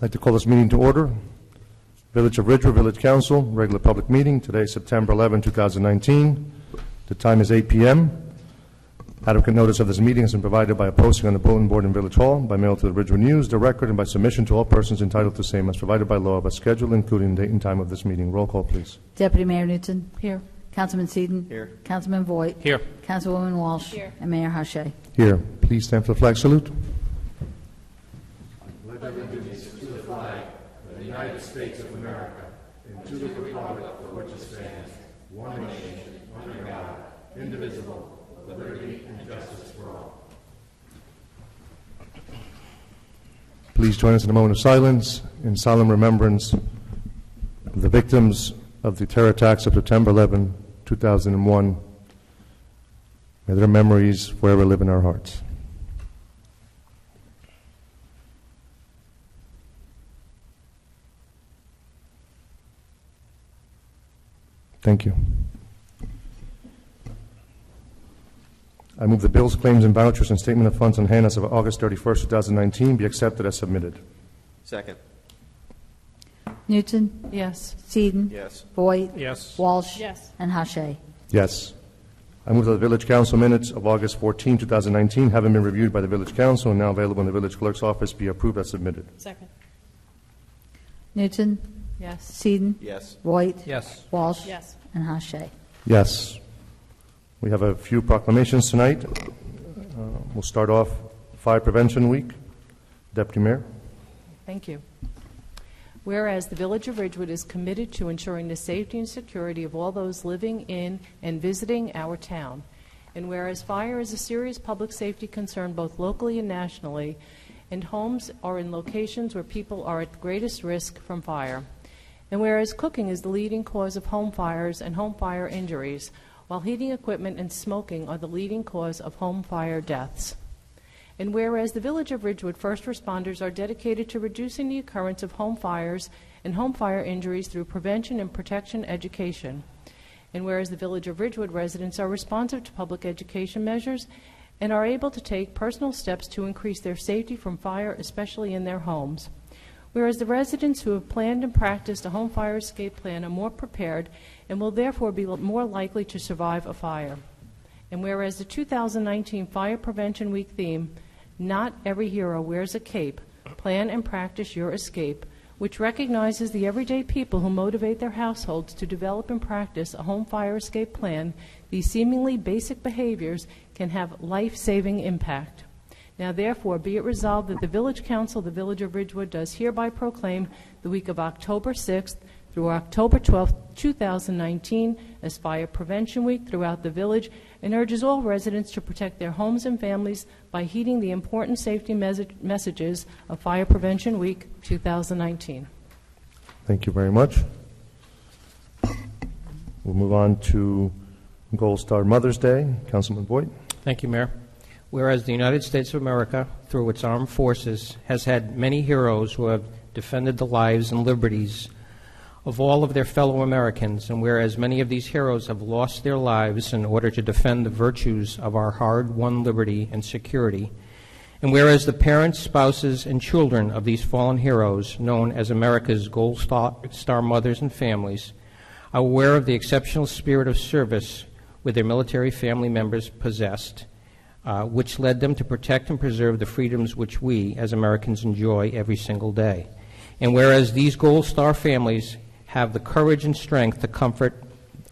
I'd like to call this meeting to order. Village of Ridgewood, Village Council, regular public meeting. Today, September 11, 2019. The time is 8 p.m. Adequate notice of this meeting has been provided by a posting on the bulletin board in Village Hall, by mail to the Ridgewood News, the Record, and by submission to all persons entitled to same as provided by law of a schedule, including the date and time of this meeting. Roll call, please. Deputy Mayor Newton. Here. Councilman Seaton. Here. Councilman Voigt. Here. Councilwoman Walsh. Here. And Mayor Hache. Here. Please stand for the flag salute. United States of America, and to the republic for which it stands, one nation, under God, indivisible, with liberty and justice for all. Please join us in a moment of silence in solemn remembrance of the victims of the terror attacks of September 11, 2001. May their memories forever live in our hearts. Thank you. I move the bills, claims, and vouchers and statement of funds on hand as of August 31st, 2019 be accepted as submitted. Second. Newton. Yes. Seaton. Yes. Voigt. Yes. Walsh. Yes. And Hache. Yes. I move that the Village Council minutes of August 14, 2019, having been reviewed by the Village Council and now available in the Village Clerk's office, be approved as submitted. Second. Newton. Yes. Seaton. Yes. Voigt. Yes. Walsh. Yes. And Hache. Yes. We have a few proclamations tonight. We'll start off Fire Prevention Week. Deputy Mayor. Thank you. Whereas the Village of Ridgewood is committed to ensuring the safety and security of all those living in and visiting our town, and whereas fire is a serious public safety concern both locally and nationally, and homes are in locations where people are at greatest risk from fire, and whereas cooking is the leading cause of home fires and home fire injuries, while heating equipment and smoking are the leading cause of home fire deaths. And whereas the Village of Ridgewood first responders are dedicated to reducing the occurrence of home fires and home fire injuries through prevention and protection education. And whereas the Village of Ridgewood residents are responsive to public education measures and are able to take personal steps to increase their safety from fire, especially in their homes. Whereas the residents who have planned and practiced a home fire escape plan are more prepared and will therefore be more likely to survive a fire. And whereas the 2019 Fire Prevention Week theme, "Not Every Hero Wears a Cape, Plan and Practice Your Escape," which recognizes the everyday people who motivate their households to develop and practice a home fire escape plan, these seemingly basic behaviors can have life-saving impact. Now, therefore, be it resolved that the Village Council of the Village of Ridgewood does hereby proclaim the week of October 6th through October 12th, 2019 as Fire Prevention Week throughout the village, and urges all residents to protect their homes and families by heeding the important safety messages of Fire Prevention Week 2019. Thank you very much. We'll move on to Gold Star Mother's Day. Councilman Voigt. Thank you, Mayor. Whereas the United States of America, through its armed forces, has had many heroes who have defended the lives and liberties of all of their fellow Americans, and whereas many of these heroes have lost their lives in order to defend the virtues of our hard-won liberty and security, and whereas the parents, spouses, and children of these fallen heroes, known as America's Gold Star mothers and families, are aware of the exceptional spirit of service which their military family members possessed, which led them to protect and preserve the freedoms which we, as Americans, enjoy every single day. And whereas these Gold Star families have the courage and strength to comfort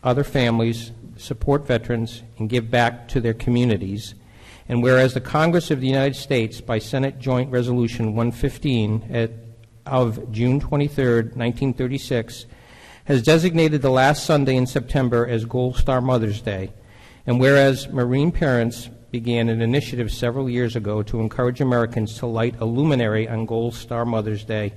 other families, support veterans, and give back to their communities, and whereas the Congress of the United States, by Senate Joint Resolution 115 of June 23, 1936, has designated the last Sunday in September as Gold Star Mother's Day, and whereas Marine parents began an initiative several years ago to encourage Americans to light a luminary on Gold Star Mother's Day,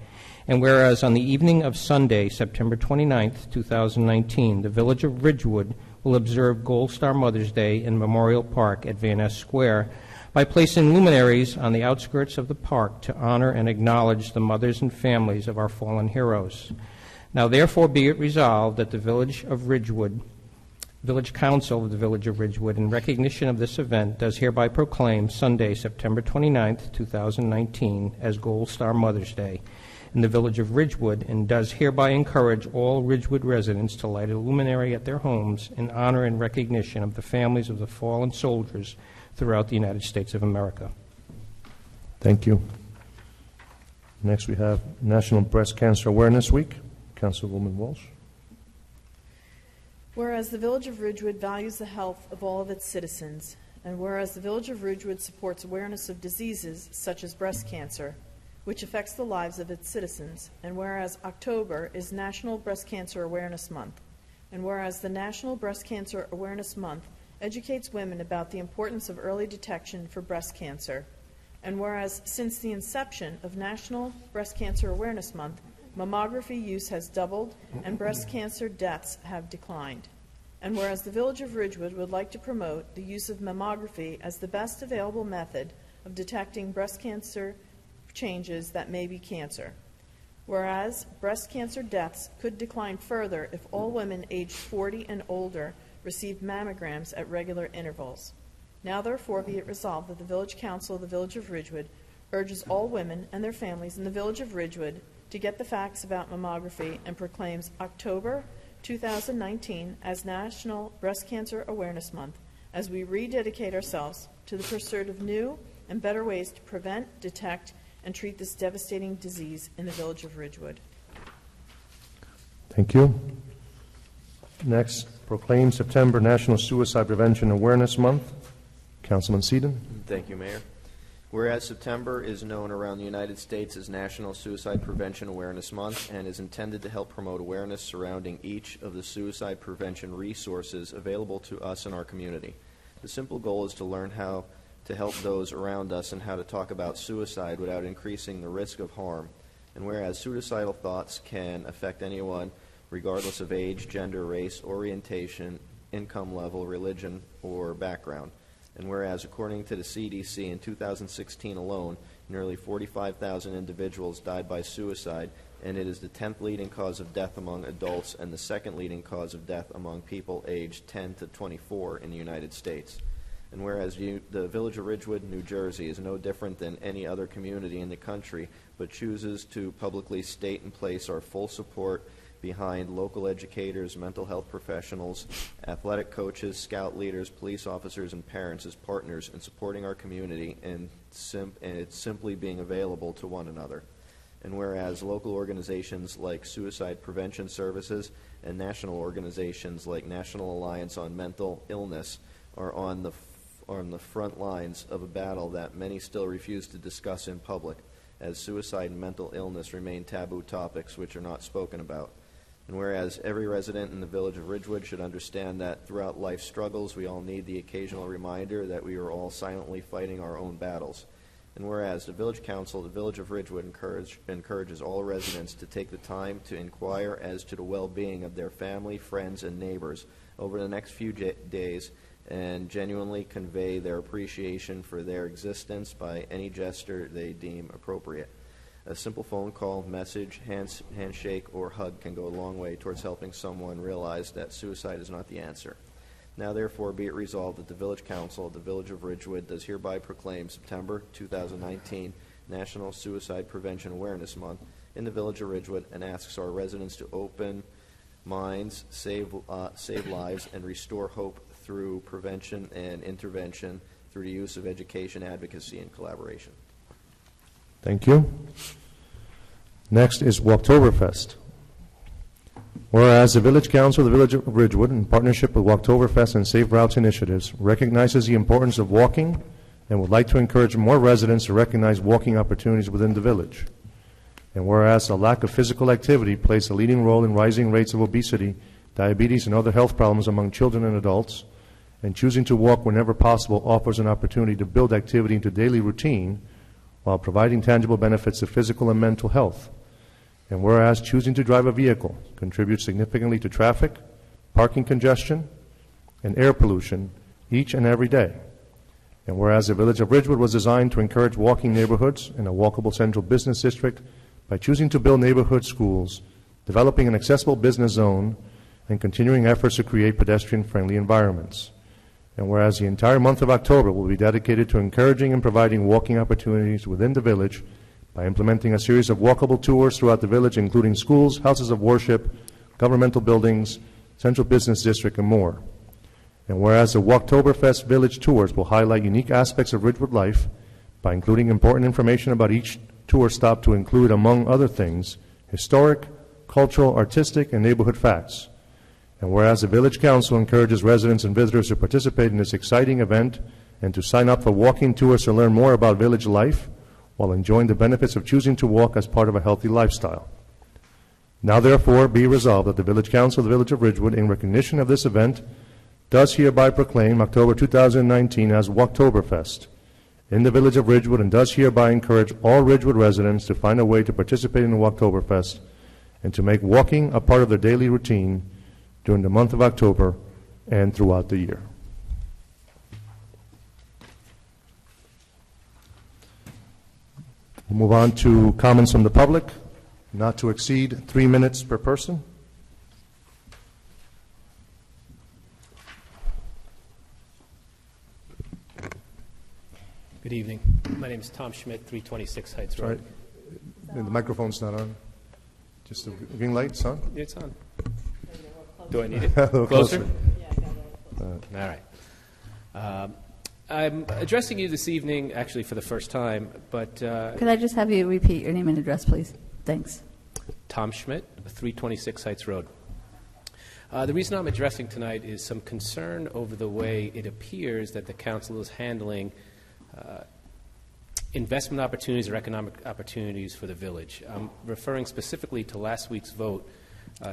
and whereas on the evening of Sunday, September 29, 2019, the Village of Ridgewood will observe Gold Star Mother's Day in Memorial Park at Van Ness Square by placing luminaries on the outskirts of the park to honor and acknowledge the mothers and families of our fallen heroes. Now, therefore, be it resolved that the Village Council of the Village of Ridgewood, in recognition of this event, does hereby proclaim Sunday, September 29, 2019, as Gold Star Mother's Day. in the village of Ridgewood, and does hereby encourage all Ridgewood residents to light a luminary at their homes in honor and recognition of the families of the fallen soldiers throughout the United States of America. Thank you. Next, we have National Breast Cancer Awareness Week. Councilwoman Walsh. Whereas the Village of Ridgewood values the health of all of its citizens, and whereas the Village of Ridgewood supports awareness of diseases such as breast cancer, which affects the lives of its citizens, and whereas October is National Breast Cancer Awareness Month, and whereas the National Breast Cancer Awareness Month educates women about the importance of early detection for breast cancer, and whereas since the inception of National Breast Cancer Awareness Month, mammography use has doubled and breast cancer deaths have declined. And whereas the Village of Ridgewood would like to promote the use of mammography as the best available method of detecting breast cancer changes that may be cancer. Whereas breast cancer deaths could decline further if all women aged 40 and older received mammograms at regular intervals. Now therefore be it resolved that the Village Council of the Village of Ridgewood urges all women and their families in the Village of Ridgewood to get the facts about mammography and proclaims October 2019 as National Breast Cancer Awareness Month as we rededicate ourselves to the pursuit of new and better ways to prevent, detect, and treat this devastating disease in the Village of Ridgewood. Thank you. Next, proclaim September National Suicide Prevention Awareness Month. Councilman Seaton. Thank you, Mayor. Whereas September is known around the United States as National Suicide Prevention Awareness Month and is intended to help promote awareness surrounding each of the suicide prevention resources available to us in our community. The simple goal is to learn how to help those around us and how to talk about suicide without increasing the risk of harm. And whereas suicidal thoughts can affect anyone regardless of age, gender, race, orientation, income level, religion, or background. And whereas, according to the CDC, in 2016 alone, nearly 45,000 individuals died by suicide, and it is the 10th leading cause of death among adults and the second leading cause of death among people aged 10 to 24 in the United States. And whereas the Village of Ridgewood, New Jersey, is no different than any other community in the country, but chooses to publicly state and place our full support behind local educators, mental health professionals, athletic coaches, scout leaders, police officers, and parents as partners in supporting our community and it's simply being available to one another. And whereas local organizations like Suicide Prevention Services and national organizations like National Alliance on Mental Illness are on the front lines of a battle that many still refuse to discuss in public, as suicide and mental illness remain taboo topics which are not spoken about. And whereas every resident in the Village of Ridgewood should understand that throughout life's struggles, we all need the occasional reminder that we are all silently fighting our own battles. And whereas the Village Council of the Village of Ridgewood encourages all residents to take the time to inquire as to the well-being of their family, friends, and neighbors over the next few days and genuinely convey their appreciation for their existence by any gesture they deem appropriate. A simple phone call, message, handshake, or hug can go a long way towards helping someone realize that suicide is not the answer. Now, therefore, be it resolved that the Village Council of the Village of Ridgewood does hereby proclaim September 2019 National Suicide Prevention Awareness Month in the Village of Ridgewood and asks our residents to open minds, save lives, and restore hope through prevention and intervention through the use of education, advocacy, and collaboration. Thank you. Next is Walktoberfest. Whereas the Village Council of the Village of Ridgewood, in partnership with Walktoberfest and Safe Routes Initiatives, recognizes the importance of walking and would like to encourage more residents to recognize walking opportunities within the village. And whereas the lack of physical activity plays a leading role in rising rates of obesity, diabetes, and other health problems among children and adults, and choosing to walk whenever possible offers an opportunity to build activity into daily routine while providing tangible benefits to physical and mental health. And whereas choosing to drive a vehicle contributes significantly to traffic, parking congestion, and air pollution each and every day. And whereas the Village of Ridgewood was designed to encourage walking neighborhoods in a walkable central business district by choosing to build neighborhood schools, developing an accessible business zone, and continuing efforts to create pedestrian-friendly environments. And whereas the entire month of October will be dedicated to encouraging and providing walking opportunities within the village by implementing a series of walkable tours throughout the village, including schools, houses of worship, governmental buildings, central business district, and more. And whereas the Walktoberfest Village Tours will highlight unique aspects of Ridgewood life by including important information about each tour stop to include, among other things, historic, cultural, artistic, and neighborhood facts. And whereas the Village Council encourages residents and visitors to participate in this exciting event and to sign up for walking tours to learn more about village life while enjoying the benefits of choosing to walk as part of a healthy lifestyle. Now therefore be resolved that the Village Council of the Village of Ridgewood, in recognition of this event, does hereby proclaim October 2019 as Walktoberfest in the Village of Ridgewood, and does hereby encourage all Ridgewood residents to find a way to participate in the Walktoberfest and to make walking a part of their daily routine during the month of October and throughout the year. We'll move on to comments from the public, not to exceed 3 minutes per person. Good evening. My name is Tom Schmidt, 326 Heights Sorry, Road. the microphone's not on. Just the green light's on? It's on. Do I need it? A little Closer? closer. All right. I'm addressing you this evening, actually for the first time, but Could I just have you repeat your name and address, please? Thanks. Tom Schmidt, 326 Heights Road. The reason I'm addressing tonight is some concern over the way it appears that the council is handling investment opportunities or economic opportunities for the village. I'm referring specifically to last week's vote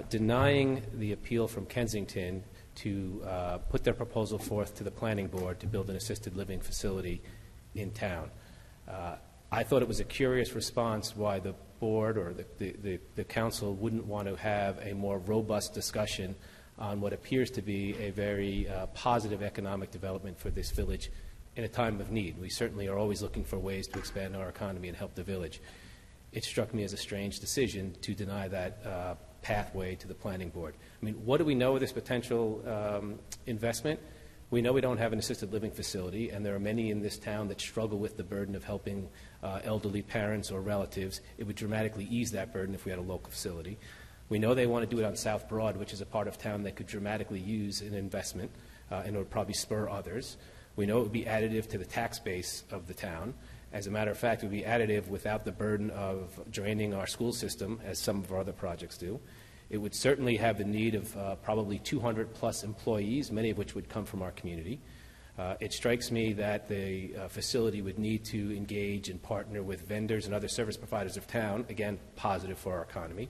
denying the appeal from Kensington to put their proposal forth to the planning board to build an assisted living facility in town. I thought it was a curious response why the board or the council wouldn't want to have a more robust discussion on what appears to be a very positive economic development for this village in a time of need. We certainly are always looking for ways to expand our economy and help the village. It struck me as a strange decision to deny that pathway to the planning board. I mean, what do we know of this potential investment? We know we don't have an assisted living facility, and there are many in this town that struggle with the burden of helping elderly parents or relatives. It would dramatically ease that burden if we had a local facility. We know they want to do it on South Broad, which is a part of town that could dramatically use an investment, and it would probably spur others. We know it would be additive to the tax base of the town. As a matter of fact, it would be additive without the burden of draining our school system, as some of our other projects do. It would certainly have the need of probably 200-plus employees, many of which would come from our community. It strikes me that the facility would need to engage and partner with vendors and other service providers of town, again, positive for our economy.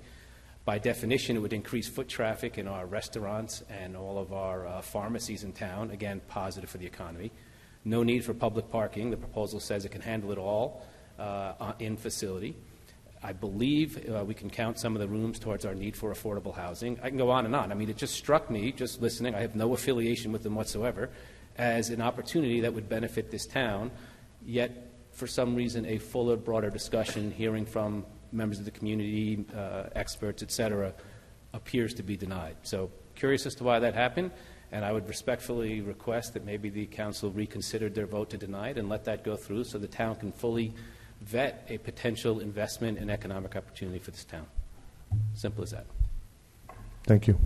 By definition, it would increase foot traffic in our restaurants and all of our pharmacies in town, again, positive for the economy. No need for public parking. The proposal says it can handle it all in facility. I believe we can count some of the rooms towards our need for affordable housing. I can go on and on. I mean, it just struck me, just listening, I have no affiliation with them whatsoever, as an opportunity that would benefit this town, yet for some reason a fuller, broader discussion, hearing from members of the community, experts, et cetera, appears to be denied. So curious as to why that happened, and I would respectfully request that maybe the council reconsider their vote to deny it and let that go through so the town can fully vet a potential investment and economic opportunity for this town. Simple as that. Thank you.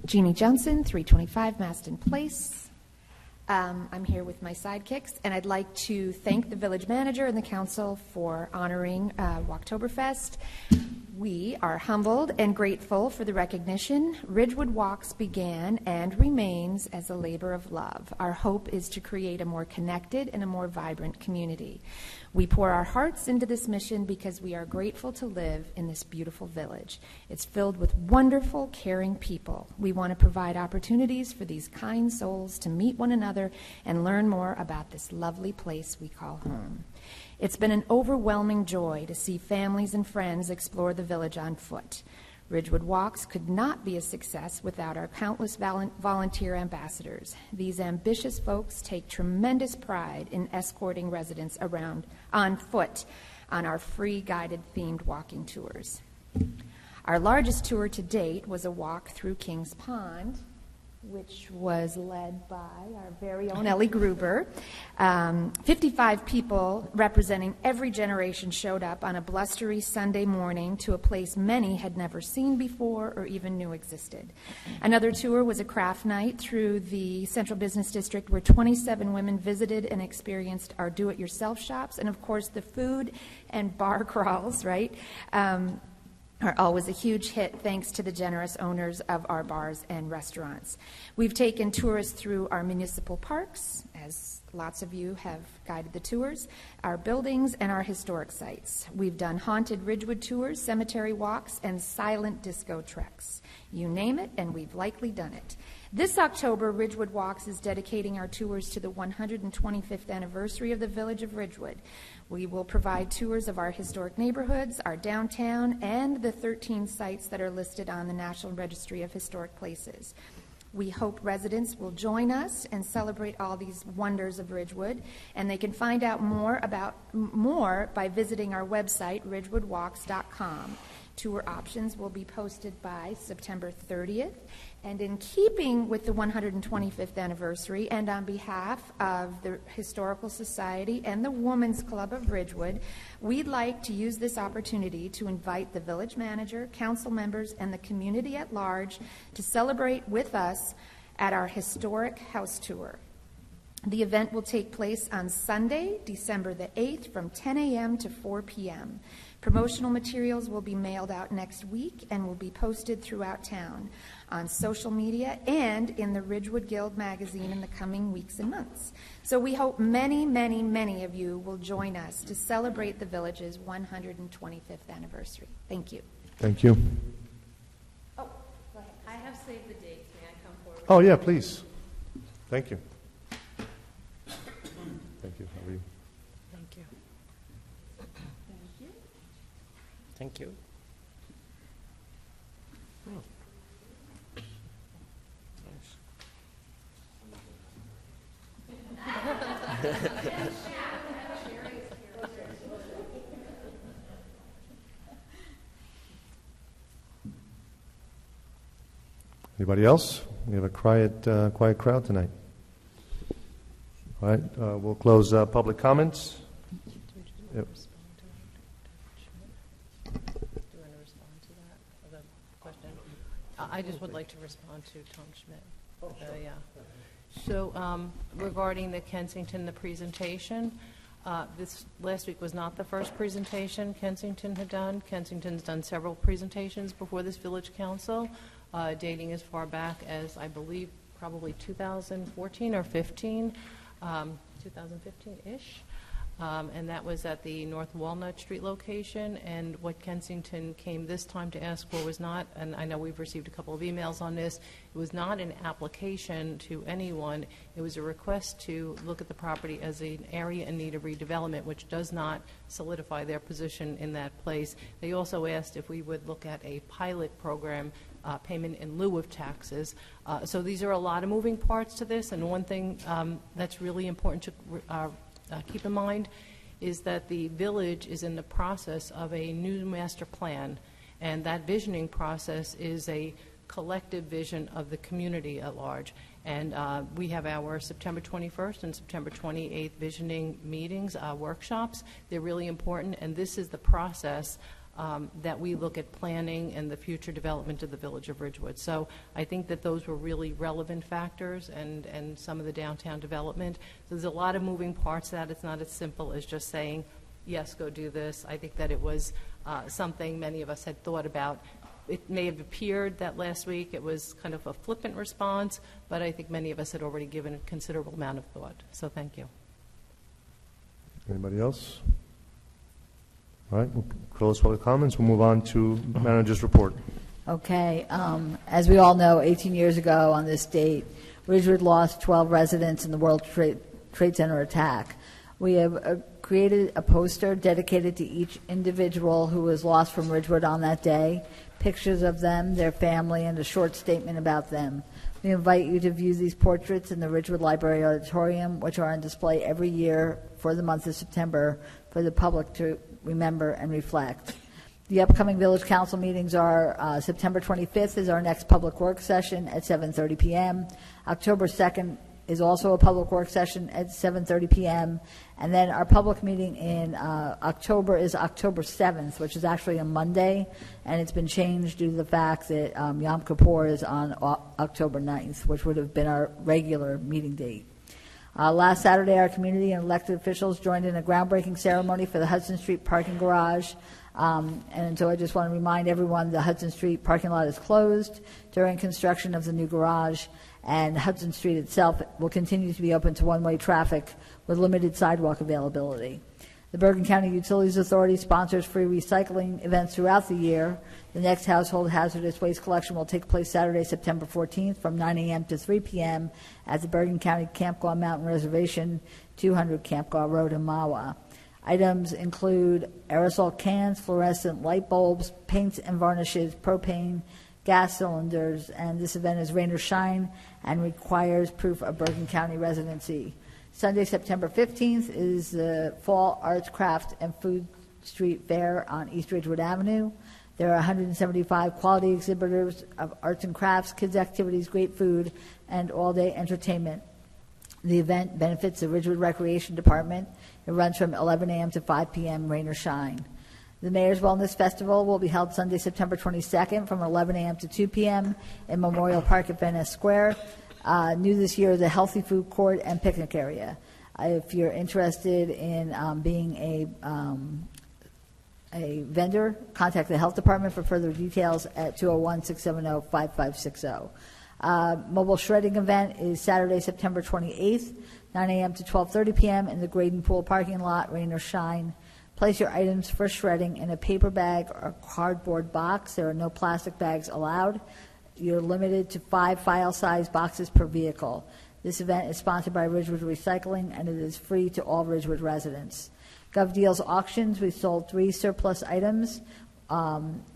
Jeannie Johnson, 325 Maston Place. I'm here with my sidekicks, and I'd like to thank the village manager and the council for honoring Walktoberfest. We are humbled and grateful for the recognition. Ridgewood Walks began and remains as a labor of love. Our hope is to create a more connected and a more vibrant community. We pour our hearts into this mission because we are grateful to live in this beautiful village. It's filled with wonderful, caring people. We want to provide opportunities for these kind souls to meet one another and learn more about this lovely place we call home. It's been an overwhelming joy to see families and friends explore the village on foot. Ridgewood Walks could not be a success without our countless volunteer ambassadors. These ambitious folks take tremendous pride in escorting residents around on foot on our free guided themed walking tours. Our largest tour to date was a walk through Kings Pond, which was led by our very own Ellie Gruber. 55 people representing every generation showed up on a blustery Sunday morning to a place many had never seen before or even knew existed. Another tour was a craft night through the Central Business District where 27 women visited and experienced our do-it-yourself shops, and of course the food and bar crawls, right? Are always a huge hit thanks to the generous owners of our bars and restaurants. We've taken tourists through our municipal parks, as lots of you have guided the tours, our buildings, and our historic sites. We've done haunted Ridgewood tours, cemetery walks, and silent disco treks. You name it, and we've likely done it. This October, Ridgewood Walks is dedicating our tours to the 125th anniversary of the Village of Ridgewood. We will provide tours of our historic neighborhoods, our downtown, and the 13 sites that are listed on the National Registry of Historic Places. We hope residents will join us and celebrate all these wonders of Ridgewood, and they can find out more by visiting our website, ridgewoodwalks.com. Tour options will be posted by September 30th. And in keeping with the 125th anniversary, and on behalf of the Historical Society and the Women's Club of Ridgewood, we'd like to use this opportunity to invite the village manager, council members, and the community at large to celebrate with us at our historic house tour. The event will take place on Sunday, December the 8th, from 10 a.m. to 4 p.m. Promotional materials will be mailed out next week and will be posted throughout town on social media and in the Ridgewood Guild magazine in the coming weeks and months. So we hope many, many, many of you will join us to celebrate the village's 125th anniversary. Thank you. Thank you. Oh, go ahead. I have saved the dates. May I come forward? Oh, yeah, please. Thank you. Thank you. How are you? Thank you. Thank you. Anybody else? We have a quiet crowd tonight. All right, we'll close public comments. Yep. I just would like to respond to Tom Schmidt. Yeah. So regarding the Kensington, the presentation, this last week was not the first presentation Kensington had done. Kensington's done several presentations before this village council, dating as far back as, I believe, probably 2014 or 15, 2015-ish. And that was at the North Walnut Street location. And what Kensington came this time to ask for was not, and I know we've received a couple of emails on this, it was not an application to anyone. It was a request to look at the property as an area in need of redevelopment, which does not solidify their position in that place. They also asked if we would look at a pilot program, payment in lieu of taxes. So these are a lot of moving parts to this, and one thing that's really important to keep in mind is that the village is in the process of a new master plan, and that visioning process is a collective vision of the community at large. And we have our September 21st and September 28th visioning meetings, workshops. They're really important, and this is the process that we look at planning and the future development of the Village of Ridgewood. So I think that those were really relevant factors, and some of the downtown development. So there's a lot of moving parts to that. It's not as simple as just saying, yes, go do this. I think that it was something many of us had thought about. It may have appeared that last week it was kind of a flippant response, but I think many of us had already given a considerable amount of thought. So thank you. Anybody else? All right, we'll close public comments. We'll move on to manager's report. Okay. As we all know, 18 years ago on this date, Ridgewood lost 12 residents in the World Trade Center attack. We have created a poster dedicated to each individual who was lost from Ridgewood on that day, pictures of them, their family, and a short statement about them. We invite you to view these portraits in the Ridgewood Library Auditorium, which are on display every year for the month of September for the public to remember and reflect. The upcoming village council meetings are September 25th is our next public work session at 7:30 p.m. October 2nd is also a public work session at 7:30 p.m. And then our public meeting in October is October 7th, which is actually a Monday, and it's been changed due to the fact that Yom Kippur is on October 9th, which would have been our regular meeting date. Last Saturday, our community and elected officials joined in a groundbreaking ceremony for the Hudson Street parking garage. And so I just want to remind everyone the Hudson Street parking lot is closed during construction of the new garage, and Hudson Street itself will continue to be open to one-way traffic with limited sidewalk availability. The Bergen County Utilities Authority sponsors free recycling events throughout the year. The next household hazardous waste collection will take place Saturday, September 14th from 9 a.m. to 3 p.m. at the Bergen County Campgaw Mountain Reservation, 200 Campgaw Road in Mawa. Items include aerosol cans, fluorescent light bulbs, paints and varnishes, propane, gas cylinders, and this event is rain or shine and requires proof of Bergen County residency. Sunday, September 15th is the Fall Arts, Craft, and Food Street Fair on East Ridgewood Avenue. There are 175 quality exhibitors of arts and crafts, kids' activities, great food, and all-day entertainment. The event benefits the Ridgewood Recreation Department. It runs from 11 a.m. to 5 p.m., rain or shine. The Mayor's Wellness Festival will be held Sunday, September 22nd from 11 a.m. to 2 p.m. in Memorial Park at Van Ness Square. New this year is a healthy food court and picnic area. If you're interested in being a vendor, contact the Health Department for further details at 201-670-5560. Mobile shredding event is Saturday, September 28th, 9 a.m. to 12:30 p.m. in the Graden Pool parking lot, rain or shine. Place your items for shredding in a paper bag or cardboard box. There are no plastic bags allowed. You're limited to 5 file-size boxes per vehicle. This event is sponsored by Ridgewood Recycling, and it is free to all Ridgewood residents. GovDeals Auctions, we sold 3 surplus items,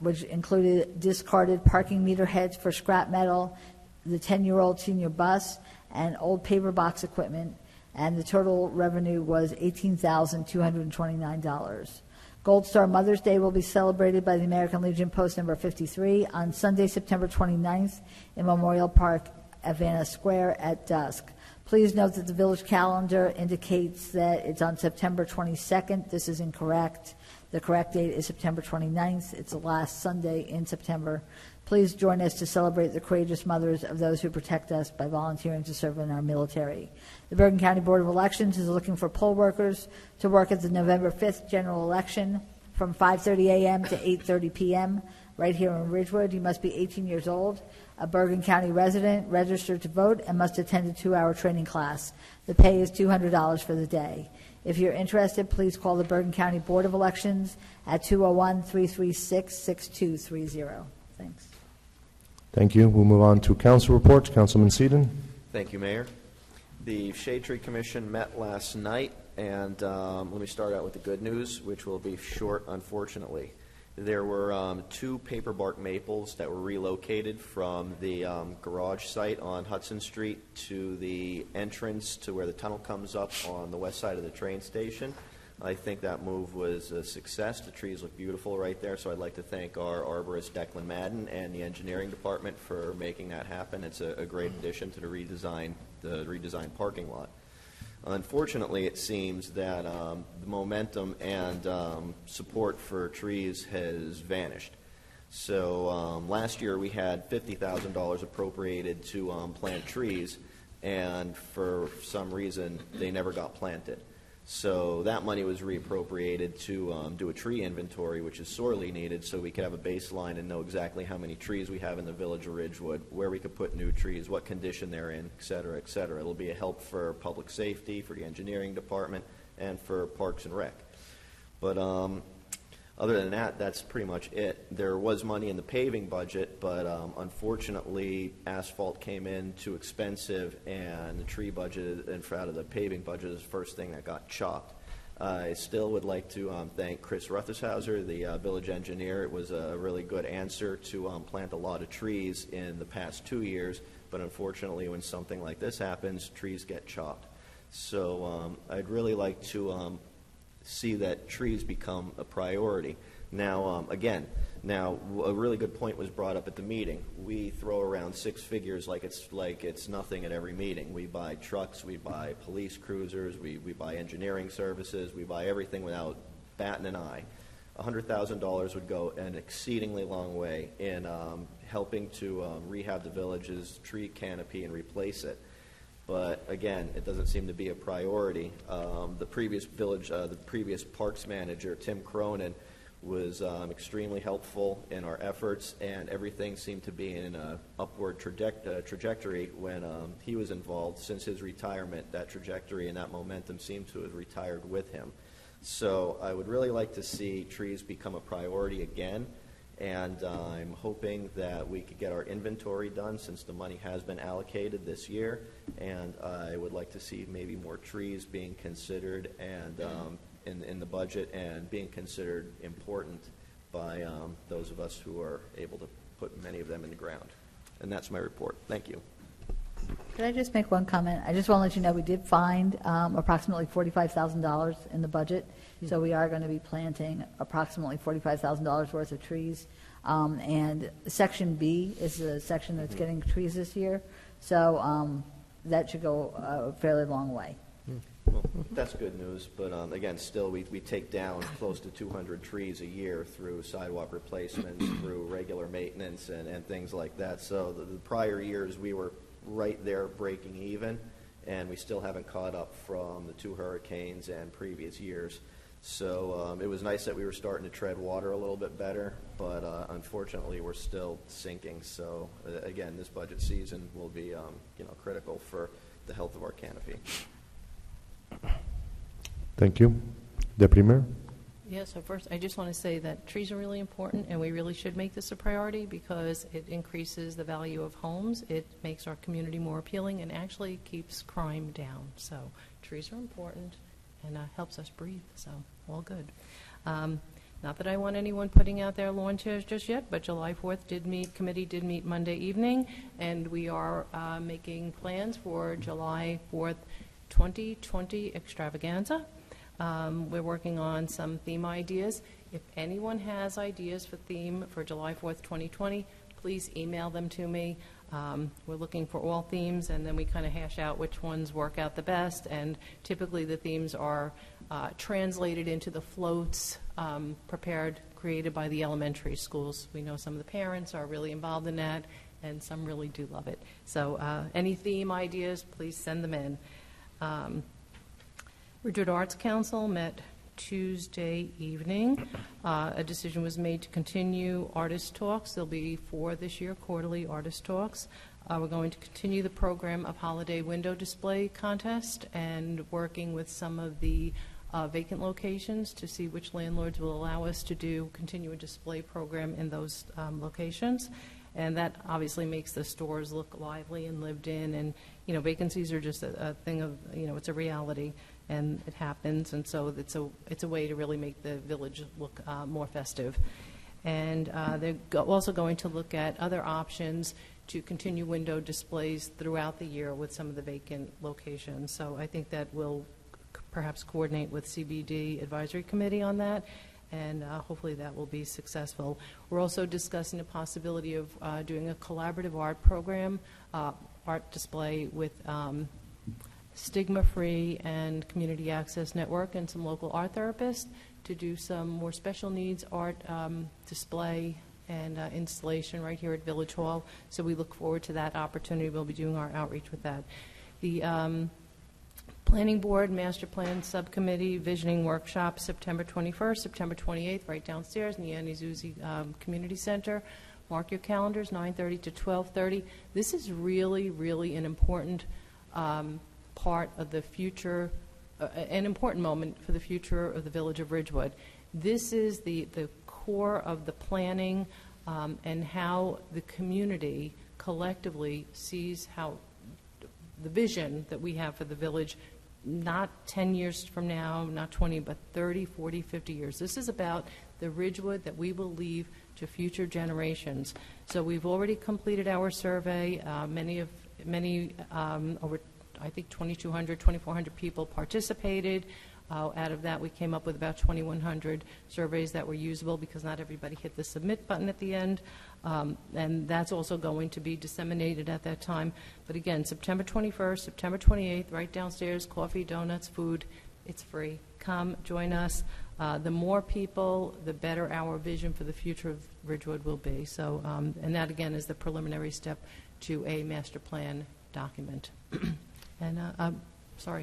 which included discarded parking meter heads for scrap metal, the 10-year-old senior bus, and old paper box equipment, and the total revenue was $18,229. Gold Star Mother's Day will be celebrated by the American Legion Post number 53 on Sunday, September 29th in Memorial Park at Van Ness Square at dusk. Please note that the village calendar indicates that it's on September 22nd. This is incorrect. The correct date is September 29th. It's the last Sunday in September. Please join us to celebrate the courageous mothers of those who protect us by volunteering to serve in our military. The Bergen County Board of Elections is looking for poll workers to work at the November 5th general election from 5:30 a.m. to 8:30 p.m. right here in Ridgewood. You must be 18 years old, a Bergen County resident, registered to vote, and must attend a 2-hour training class. The pay is $200 for the day. If you're interested, please call the Bergen County Board of Elections at 201-336-6230. Thanks. Thank you. We'll move on to council reports. Councilman Seaton. Thank you, Mayor. The Shade Tree Commission met last night, and let me start out with the good news, which will be short, unfortunately. There were 2 paper bark maples that were relocated from the garage site on Hudson Street to the entrance to where the tunnel comes up on the west side of the train station. I think that move was a success. The trees look beautiful right there, so I'd like to thank our arborist, Declan Madden, and the engineering department for making that happen. It's a great addition to the redesigned parking lot. Unfortunately, it seems that the momentum and support for trees has vanished. So last year we had $50,000 appropriated to plant trees, and for some reason they never got planted. So that money was reappropriated to do a tree inventory, which is sorely needed, so we could have a baseline and know exactly how many trees we have in the village of Ridgewood, where we could put new trees, what condition they're in, et cetera, et cetera. It'll be a help for public safety, for the engineering department, and for Parks and Rec. But other than that, that's pretty much it. There was money in the paving budget, but unfortunately, asphalt came in too expensive, and the tree budget and out of the paving budget is the first thing that got chopped. I still would like to thank Chris Ruthershauser, the village engineer. It was a really good answer to plant a lot of trees in the past 2 years, but unfortunately, when something like this happens, trees get chopped. So I'd really like to see that trees become a priority. Now, again, a really good point was brought up at the meeting. We throw around six figures like it's nothing at every meeting. We buy trucks, we buy police cruisers, we buy engineering services, we buy everything without batting an eye. $100,000 would go an exceedingly long way in helping to rehab the village's tree canopy and replace it. But again, it doesn't seem to be a priority. The previous parks manager, Tim Cronin, was extremely helpful in our efforts, and everything seemed to be in an upward trajectory when he was involved. Since his retirement, that trajectory and that momentum seemed to have retired with him. So I would really like to see trees become a priority again, and I'm hoping that we could get our inventory done since the money has been allocated this year, and I would like to see maybe more trees being considered and in the budget and being considered important by those of us who are able to put many of them in the ground. And that's my report. Thank you. Could I just make one comment? I just want to let you know we did find approximately $45,000 in the budget, so we are going to be planting approximately $45,000 worth of trees. And Section B is the section that's getting trees this year, so that should go a fairly long way. Well, that's good news, but again, still, we take down close to 200 trees a year through sidewalk replacements, through regular maintenance, and things like that. So the prior years, we were right there breaking even, and we still haven't caught up from the two hurricanes and previous years. So it was nice that we were starting to tread water a little bit better, but unfortunately, we're still sinking. So again, this budget season will be critical for the health of our canopy. Thank you. Deputy Mayor? Yeah, so first, I just want to say that trees are really important, and we really should make this a priority because it increases the value of homes, it makes our community more appealing, and actually keeps crime down. So trees are important and helps us breathe, so all good. Not that I want anyone putting out their lawn chairs just yet, but July 4th committee did meet Monday evening, and we are making plans for July 4th 2020 extravaganza. We're working on some theme ideas. If anyone has ideas for theme for July 4th, 2020, please email them to me. We're looking for all themes, and then we kind of hash out which ones work out the best. And typically the themes are translated into the floats created by the elementary schools. We know some of the parents are really involved in that, and some really do love it. So any theme ideas, please send them in. Ridgewood Arts Council met Tuesday evening. A decision was made to continue artist talks. There'll be 4 this year, quarterly artist talks. We're going to continue the program of holiday window display contest and working with some of the vacant locations to see which landlords will allow us to continue a display program in those locations. And that obviously makes the stores look lively and lived in. And, vacancies are just a thing of, it's a reality, and it happens. And so it's a way to really make the village look more festive. And they're also going to look at other options to continue window displays throughout the year with some of the vacant locations. So I think that we'll perhaps coordinate with CBD Advisory Committee on that. And hopefully that will be successful. We're also discussing the possibility of doing a collaborative art program, art display with Stigma Free and Community Access Network and some local art therapists to do some more special needs art display and installation right here at Village Hall. So we look forward to that opportunity. We'll be doing our outreach with that. The Planning Board Master Plan Subcommittee Visioning Workshop, September 21st, September 28th, right downstairs in the Annie Zuzi Community Center. Mark your calendars, 9:30 to 12:30. This is really, really an important part of the future, an important moment for the future of the Village of Ridgewood. This is the core of the planning and how the community collectively sees how the vision that we have for the village, not 10 years from now, not 20, but 30, 40, 50 years. This is about the Ridgewood that we will leave to future generations. So we've already completed our survey. Many over, I think 2,200, 2,400 people participated. Out of that, we came up with about 2,100 surveys that were usable because not everybody hit the submit button at the end. And that's also going to be disseminated at that time. But again, September 21st, September 28th, right downstairs, coffee, donuts, food. It's free. Come, join us. The more people, the better our vision for the future of Ridgewood will be. So, and that again is the preliminary step to a master plan document. And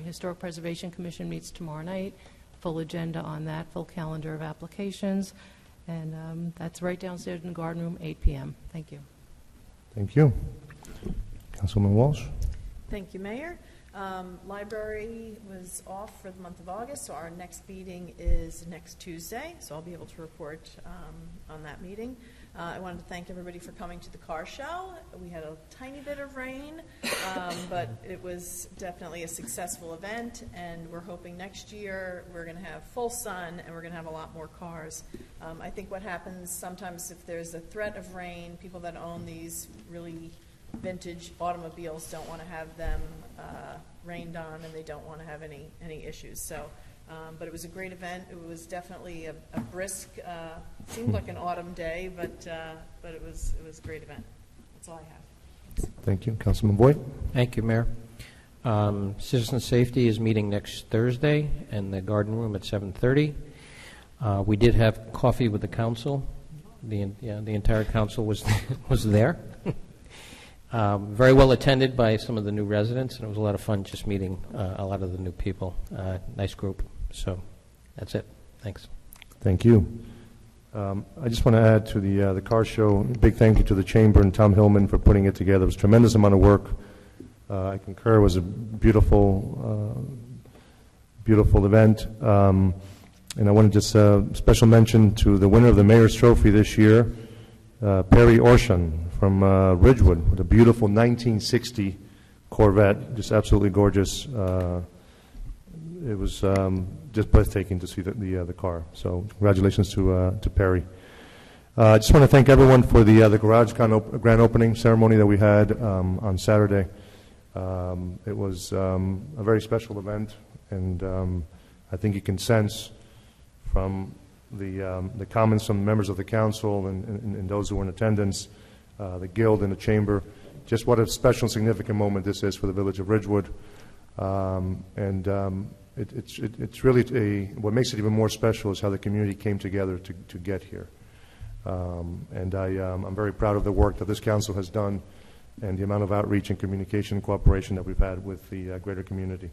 Historic Preservation Commission meets tomorrow night. Full agenda on that, full calendar of applications. And that's right downstairs in the garden room, 8 p.m. Thank you. Thank you. Councilman Walsh? Thank you, Mayor. Library was off for the month of August, so our next meeting is next Tuesday, so I'll be able to report on that meeting. I wanted to thank everybody for coming to the car show. We had a tiny bit of rain, but it was definitely a successful event, and we're hoping next year we're going to have full sun and we're going to have a lot more cars. I think what happens sometimes if there's a threat of rain, people that own these really vintage automobiles don't want to have them rained on, and they don't want to have any issues. So, but it was a great event. It was definitely a brisk, seemed like an autumn day, but it was a great event. That's all I have. Thank you. Councilman Boyd? Thank you, Mayor. Citizen Safety is meeting next Thursday in the garden room at 7:30. We did have coffee with the council. The entire council was there. Very well attended by some of the new residents, and it was a lot of fun just meeting a lot of the new people. Nice group. So that's it. Thanks. Thank you. I just want to add to the car show, big thank you to the Chamber and Tom Hillman for putting it together. It was a tremendous amount of work. I concur. It was a beautiful, beautiful event. And I want to just special mention to the winner of the Mayor's Trophy this year, Perry Orshan from Ridgewood, with a beautiful 1960 Corvette, just absolutely gorgeous. It was just breathtaking to see the car. So congratulations to Perry. I just want to thank everyone for the garage grand opening ceremony that we had on Saturday. It was a very special event, and I think you can sense from the comments from members of the council and those who were in attendance, the Guild and the Chamber, just what a special and significant moment this is for the village of Ridgewood. It's really what makes it even more special is how the community came together to get here. And I'm very proud of the work that this council has done and the amount of outreach and communication and cooperation that we've had with the greater community.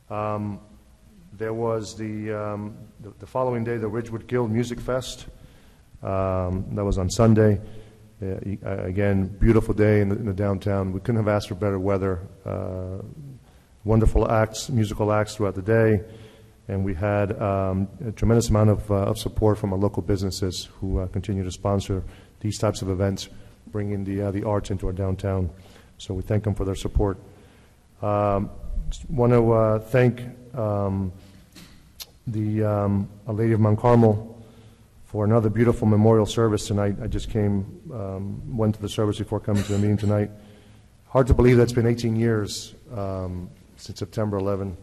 There was the following day, the Ridgewood Guild Music Fest. That was on Sunday. Again, beautiful day in the downtown. We couldn't have asked for better weather. Wonderful acts, musical acts throughout the day. And we had a tremendous amount of support from our local businesses who continue to sponsor these types of events, bringing the arts into our downtown. So we thank them for their support. Want to thank Our Lady of Mount Carmel for another beautiful memorial service tonight. I just went to the service before coming to the meeting tonight. Hard to believe that's been 18 years since September 11,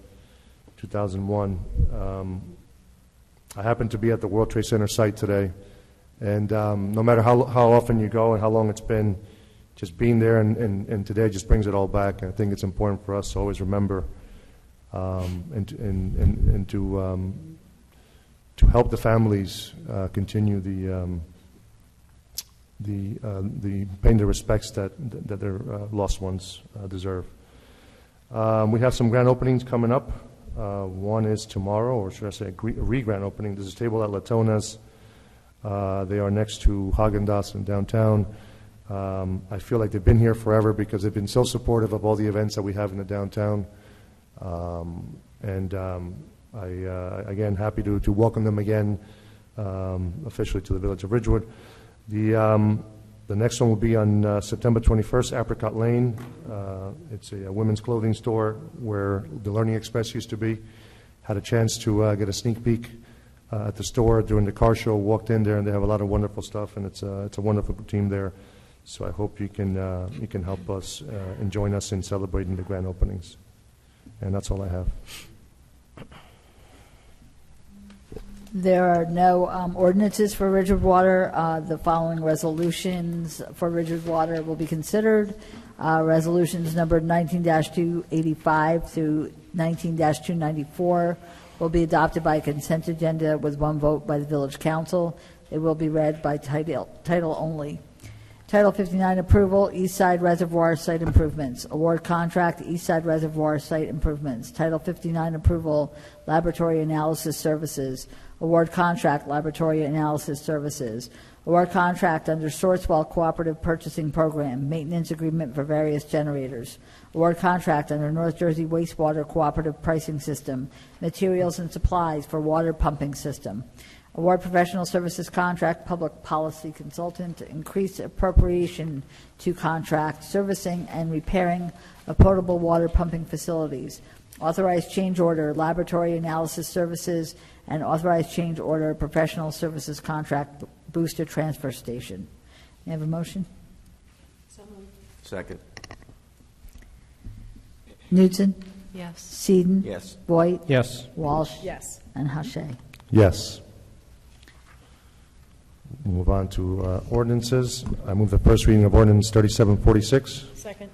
2001. I happened to be at the World Trade Center site today, and no matter how often you go and how long it's been, just being there and today just brings it all back. And I think it's important for us to always remember and to help the families continue the paying the respects that their lost ones deserve. We have some grand openings coming up. One is tomorrow, or should I say a re-grand opening. This is Table at Latona's. They are next to Haagen-Dazs in downtown. I feel like they've been here forever because they've been so supportive of all the events that we have in the downtown. Again, happy to welcome them again officially to the village of Ridgewood. The next one will be on September 21st, Apricot Lane. It's a women's clothing store where the Learning Express used to be. Had a chance to get a sneak peek at the store during the car show. Walked in there, and they have a lot of wonderful stuff, and it's a wonderful team there. So I hope you can help us and join us in celebrating the grand openings. And that's all I have. There are no ordinances for Ridgewood Water. The following resolutions for Ridgewood Water will be considered. Resolutions numbered 19-285 through 19-294 will be adopted by consent agenda with one vote by the Village Council. It will be read by title only. Title 59, approval, East Side Reservoir Site Improvements. Award contract, East Side Reservoir Site Improvements. Title 59, approval, Laboratory Analysis Services. Award contract, Laboratory Analysis Services. Award contract under Sourcewell Cooperative Purchasing Program. Maintenance agreement for various generators. Award contract under North Jersey Wastewater Cooperative Pricing System. Materials and supplies for water pumping system. Award professional services contract, public policy consultant, increase appropriation to contract servicing and repairing of potable water pumping facilities. Authorized change order, laboratory analysis services, and authorized change order, professional services contract, booster transfer station. May I have a motion? Second. Knudsen? Yes. Seaton? Yes. Voigt? Yes. Walsh? Yes. And Hache. Yes. We'll move on to ordinances. I move the first reading of ordinance 3746. Second.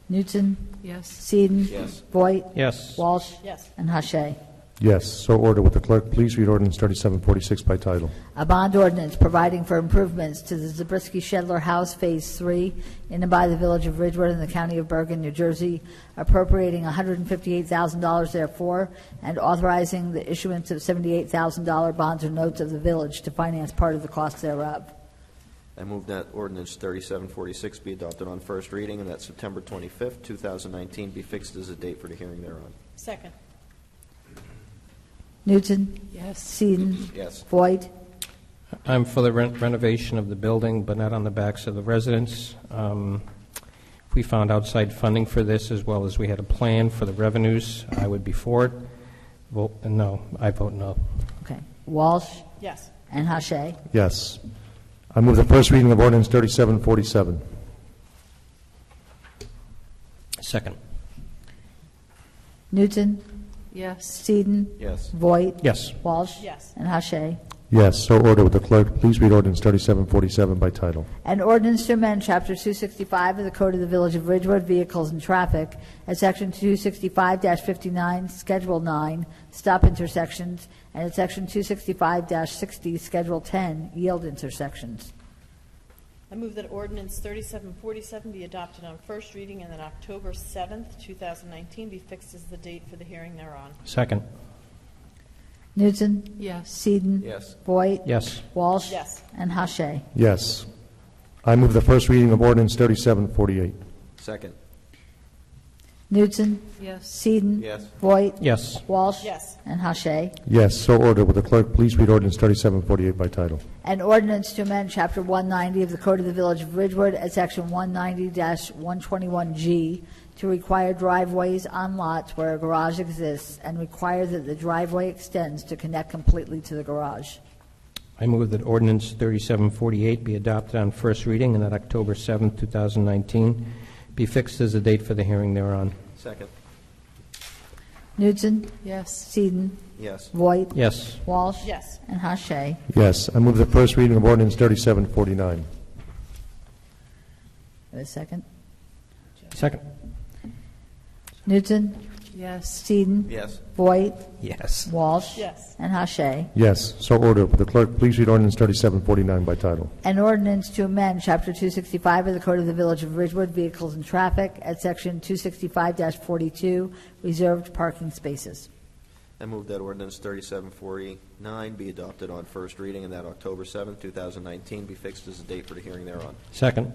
Knudsen? Yes. Seaton? Yes. Voigt? Yes. Walsh? Yes. And Hache. Yes. So order. Would the clerk please read ordinance 3746 by title? A bond ordinance providing for improvements to the Zabriskie-Shedler House Phase 3 in and by the Village of Ridgewood in the County of Bergen, New Jersey, appropriating $158,000 therefore, and authorizing the issuance of $78,000 bonds or notes of the village to finance part of the cost thereof. I move that ordinance 3746 be adopted on first reading and that September 25th, 2019 be fixed as a date for the hearing thereon. Second. Knudsen? Yes. Seaton? Yes. Voigt? I'm for the renovation of the building, but not on the backs of the residents. If we found outside funding for this, as well as we had a plan for the revenues, I would be for it. Vote no. I vote no. Okay. Walsh? Yes. And Hache. Yes. I move the first reading of ordinance 3747. Second. Knudsen? Yes. Seaton? Yes. Voigt? Yes. Walsh? Yes. And Hache. Yes. So order. Would the clerk please read ordinance 3747 by title? An ordinance to amend Chapter 265 of the Code of the Village of Ridgewood, Vehicles and Traffic, at Section 265-59, Schedule 9, Stop Intersections, and at Section 265-60, Schedule 10, Yield Intersections. I move that ordinance 3747 be adopted on first reading and that October 7th, 2019 be fixed as the date for the hearing thereon. Second. Knudsen? Yes. Seaton? Yes. Voigt? Yes. Walsh? Yes. And Hache. Yes. I move the first reading of ordinance 3748. Second. Knudsen? Yes. Seaton? Yes. Voigt? Yes. Walsh? Yes. And Hache. Yes. So order. Would the clerk please read ordinance 3748 by title? An ordinance to amend Chapter 190 of the Code of the Village of Ridgewood at Section 190-121G to require driveways on lots where a garage exists and require that the driveway extends to connect completely to the garage. I move that ordinance 3748 be adopted on first reading and that October 7th, 2019 be fixed as the date for the hearing thereon. Second. Knudsen? Yes. Seaton? Yes. Voigt? Yes. Walsh? Yes. And Hache. Yes. I move the first reading of ordinance 3749. Have a second? Second. Knudsen? Yes. Seaton? Yes. Voigt? Yes. Walsh? Yes. And Hache. Yes. So order. Would the clerk please read ordinance 3749 by title? An ordinance to amend Chapter 265 of the Code of the Village of Ridgewood, Vehicles and Traffic at Section 265-42, Reserved Parking Spaces. I move that ordinance 3749 be adopted on first reading and that October 7th, 2019 be fixed as the date for the hearing thereon. Second.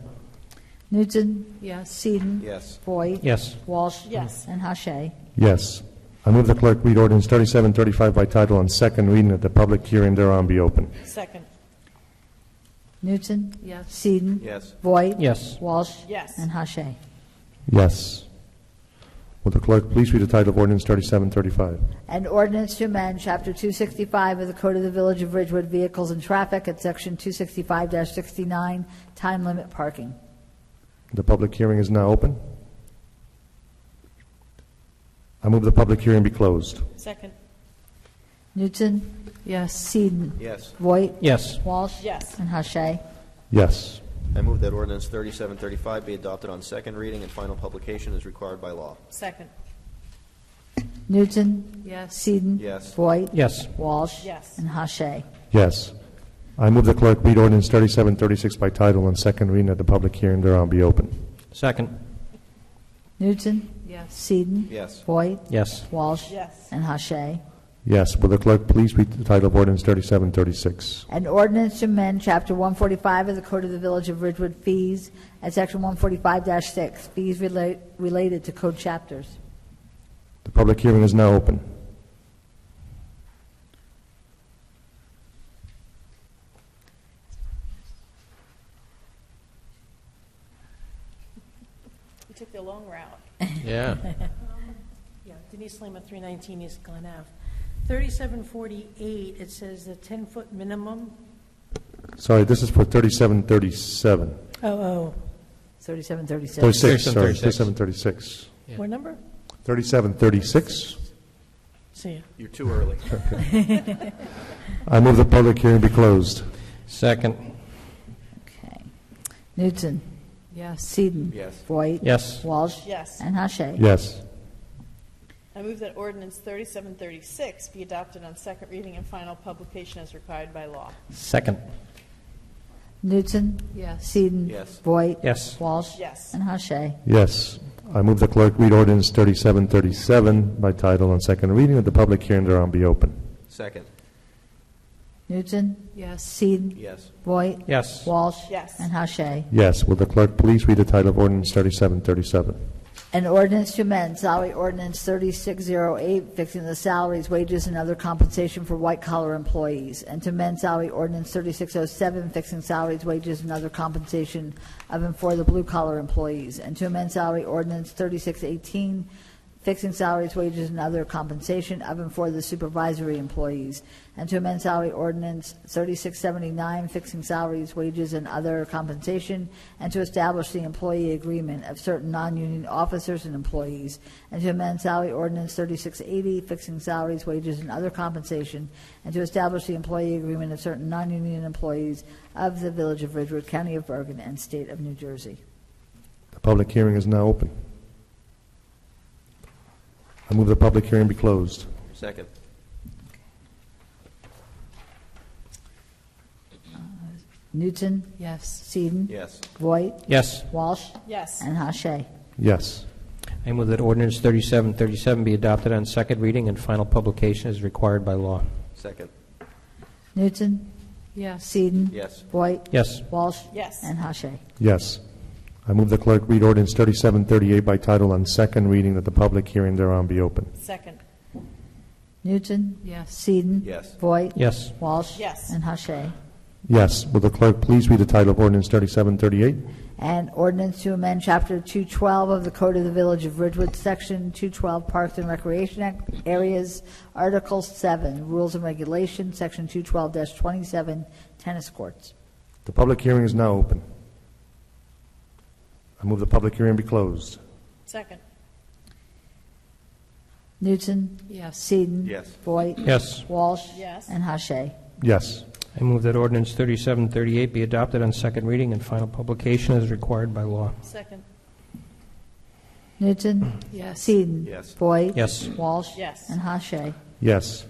Knudsen? Yes. Seaton? Yes. Voigt? Yes. Walsh? Yes. And Hache. Yes. I move the clerk read ordinance 3735 by title on second reading that the public hearing thereon be open. Second. Knudsen? Yes. Seaton? Yes. Voigt? Yes. Walsh? Yes. And Hache. Yes. Will the clerk please read the title of ordinance 3735? An ordinance to amend Chapter 265 of the Code of the Village of Ridgewood, Vehicles and Traffic at Section 265-69, Time Limit Parking. The public hearing is now open. I move the public hearing be closed. Second. Newton. Yes. Seaton. Yes. Voigt. Yes. Walsh. Yes. And Hache. Yes. I move that ordinance 3735 be adopted on second reading and final publication as required by law. Second. Newton. Yes. Seaton. Yes. Voigt. Yes. Walsh. Yes. And Hache. Yes. I move the clerk read ordinance 3736 by title and second reading, that the public hearing thereon be open. Second. Newton. Yes. Seaton. Yes. Voigt. Yes. Walsh. Yes. And Hache. Yes. Will the clerk please read the title of ordinance 3736? An ordinance to amend Chapter 145 of the Code of the Village of Ridgewood fees at Section 145-6, fees related to code chapters. The public hearing is now open. We took the long route. Yeah. Yeah, Denise Lima, 319 East Glen Ave. 3748, it says the 10-foot minimum. Sorry, this is for 3737. Oh, 3736. 36, sorry, 3736. 3736. Yeah. what number? 3736. See ya. You're too early. I move the public hearing be closed. Second. Okay. Newton. Yes. Seaton. Yes. Voigt. Yes. Walsh. Yes. And Hache. Yes. I move that ordinance 3736 be adopted on second reading and final publication as required by law. Second. Newton. Yes. Seaton. Yes. Voigt. Yes. Walsh. Yes. And Hache. Yes. I move the clerk read ordinance 3737 by title and second reading, that the public hearing thereon be open. Second. Newton. Yes. Seaton. Yes. Voigt. Yes. Walsh. Yes. And Hache. Yes. Will the clerk please read the title of ordinance 3737? An ordinance to amend salary ordinance 3608, fixing the salaries, wages, and other compensation for white-collar employees, and to amend salary ordinance 3607, fixing salaries, wages, and other compensation of and for the blue-collar employees, and to amend salary ordinance 3618, fixing salaries, wages, and other compensation of and for the supervisory employees, and to amend salary ordinance 3679, fixing salaries, wages, and other compensation, and to establish the employee agreement of certain non-union officers and employees, and to amend salary ordinance 3680, fixing salaries, wages, and other compensation, and to establish the employee agreement of certain non-union employees of the Village of Ridgewood, County of Bergen, and State of New Jersey. The public hearing is now open. I move the public hearing be closed. Second. Newton. Yes. Seaton. Yes. Voigt. Yes. Walsh. Yes. And Hache. Yes. I move that ordinance 3737 be adopted on second reading and final publication as required by law. Second. Newton. Yes. Seaton. Yes. Voigt. Yes. Walsh. Yes. And Hache. Yes. I move the clerk read ordinance 3738 by title on second reading, that the public hearing thereon be open. Second. Newton. Yes. Seaton. Yes. Voigt. Yes. Walsh. Yes. And Hache. Yes. Will the clerk please read the title of ordinance 3738? And ordinance to amend Chapter 212 of the Code of the Village of Ridgewood, Section 212, Parks and Recreation Areas, Article 7, Rules and Regulations, Section 212-27, Tennis Courts. The public hearing is now open. I move the public hearing be closed. Second. Newton. Yes. Seaton. Yes. Voigt. Yes. Walsh. Yes. And Hache. Yes. I move that ordinance 3738 be adopted on second reading and final publication as required by law. Second. Newton. Yes. Seaton. Yes. Voigt. Yes. Walsh. Yes. And Hache. Yes.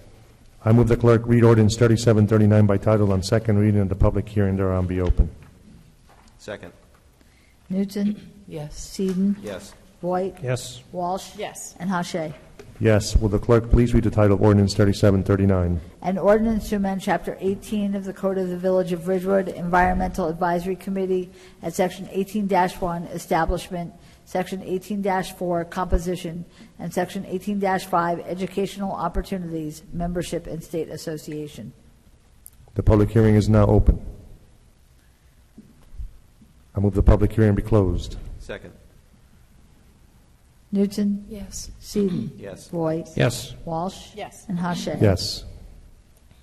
I move the clerk read ordinance 3739 by title on second reading, and the public hearing thereon be open. Second. Newton. Yes. Seaton. Yes. Voigt. Yes. Walsh. Yes. And Hache. Yes. Will the clerk please read the title of ordinance 3739? An ordinance to amend Chapter 18 of the Code of the Village of Ridgewood, Environmental Advisory Committee at Section 18-1, Establishment, Section 18-4, Composition, and Section 18-5, Educational Opportunities, Membership in State Association. The public hearing is now open. I move the public hearing be closed. Second. Newton. Yes. Seaton. Yes. Voigt. Yes. Walsh. Yes. And Hache. Yes.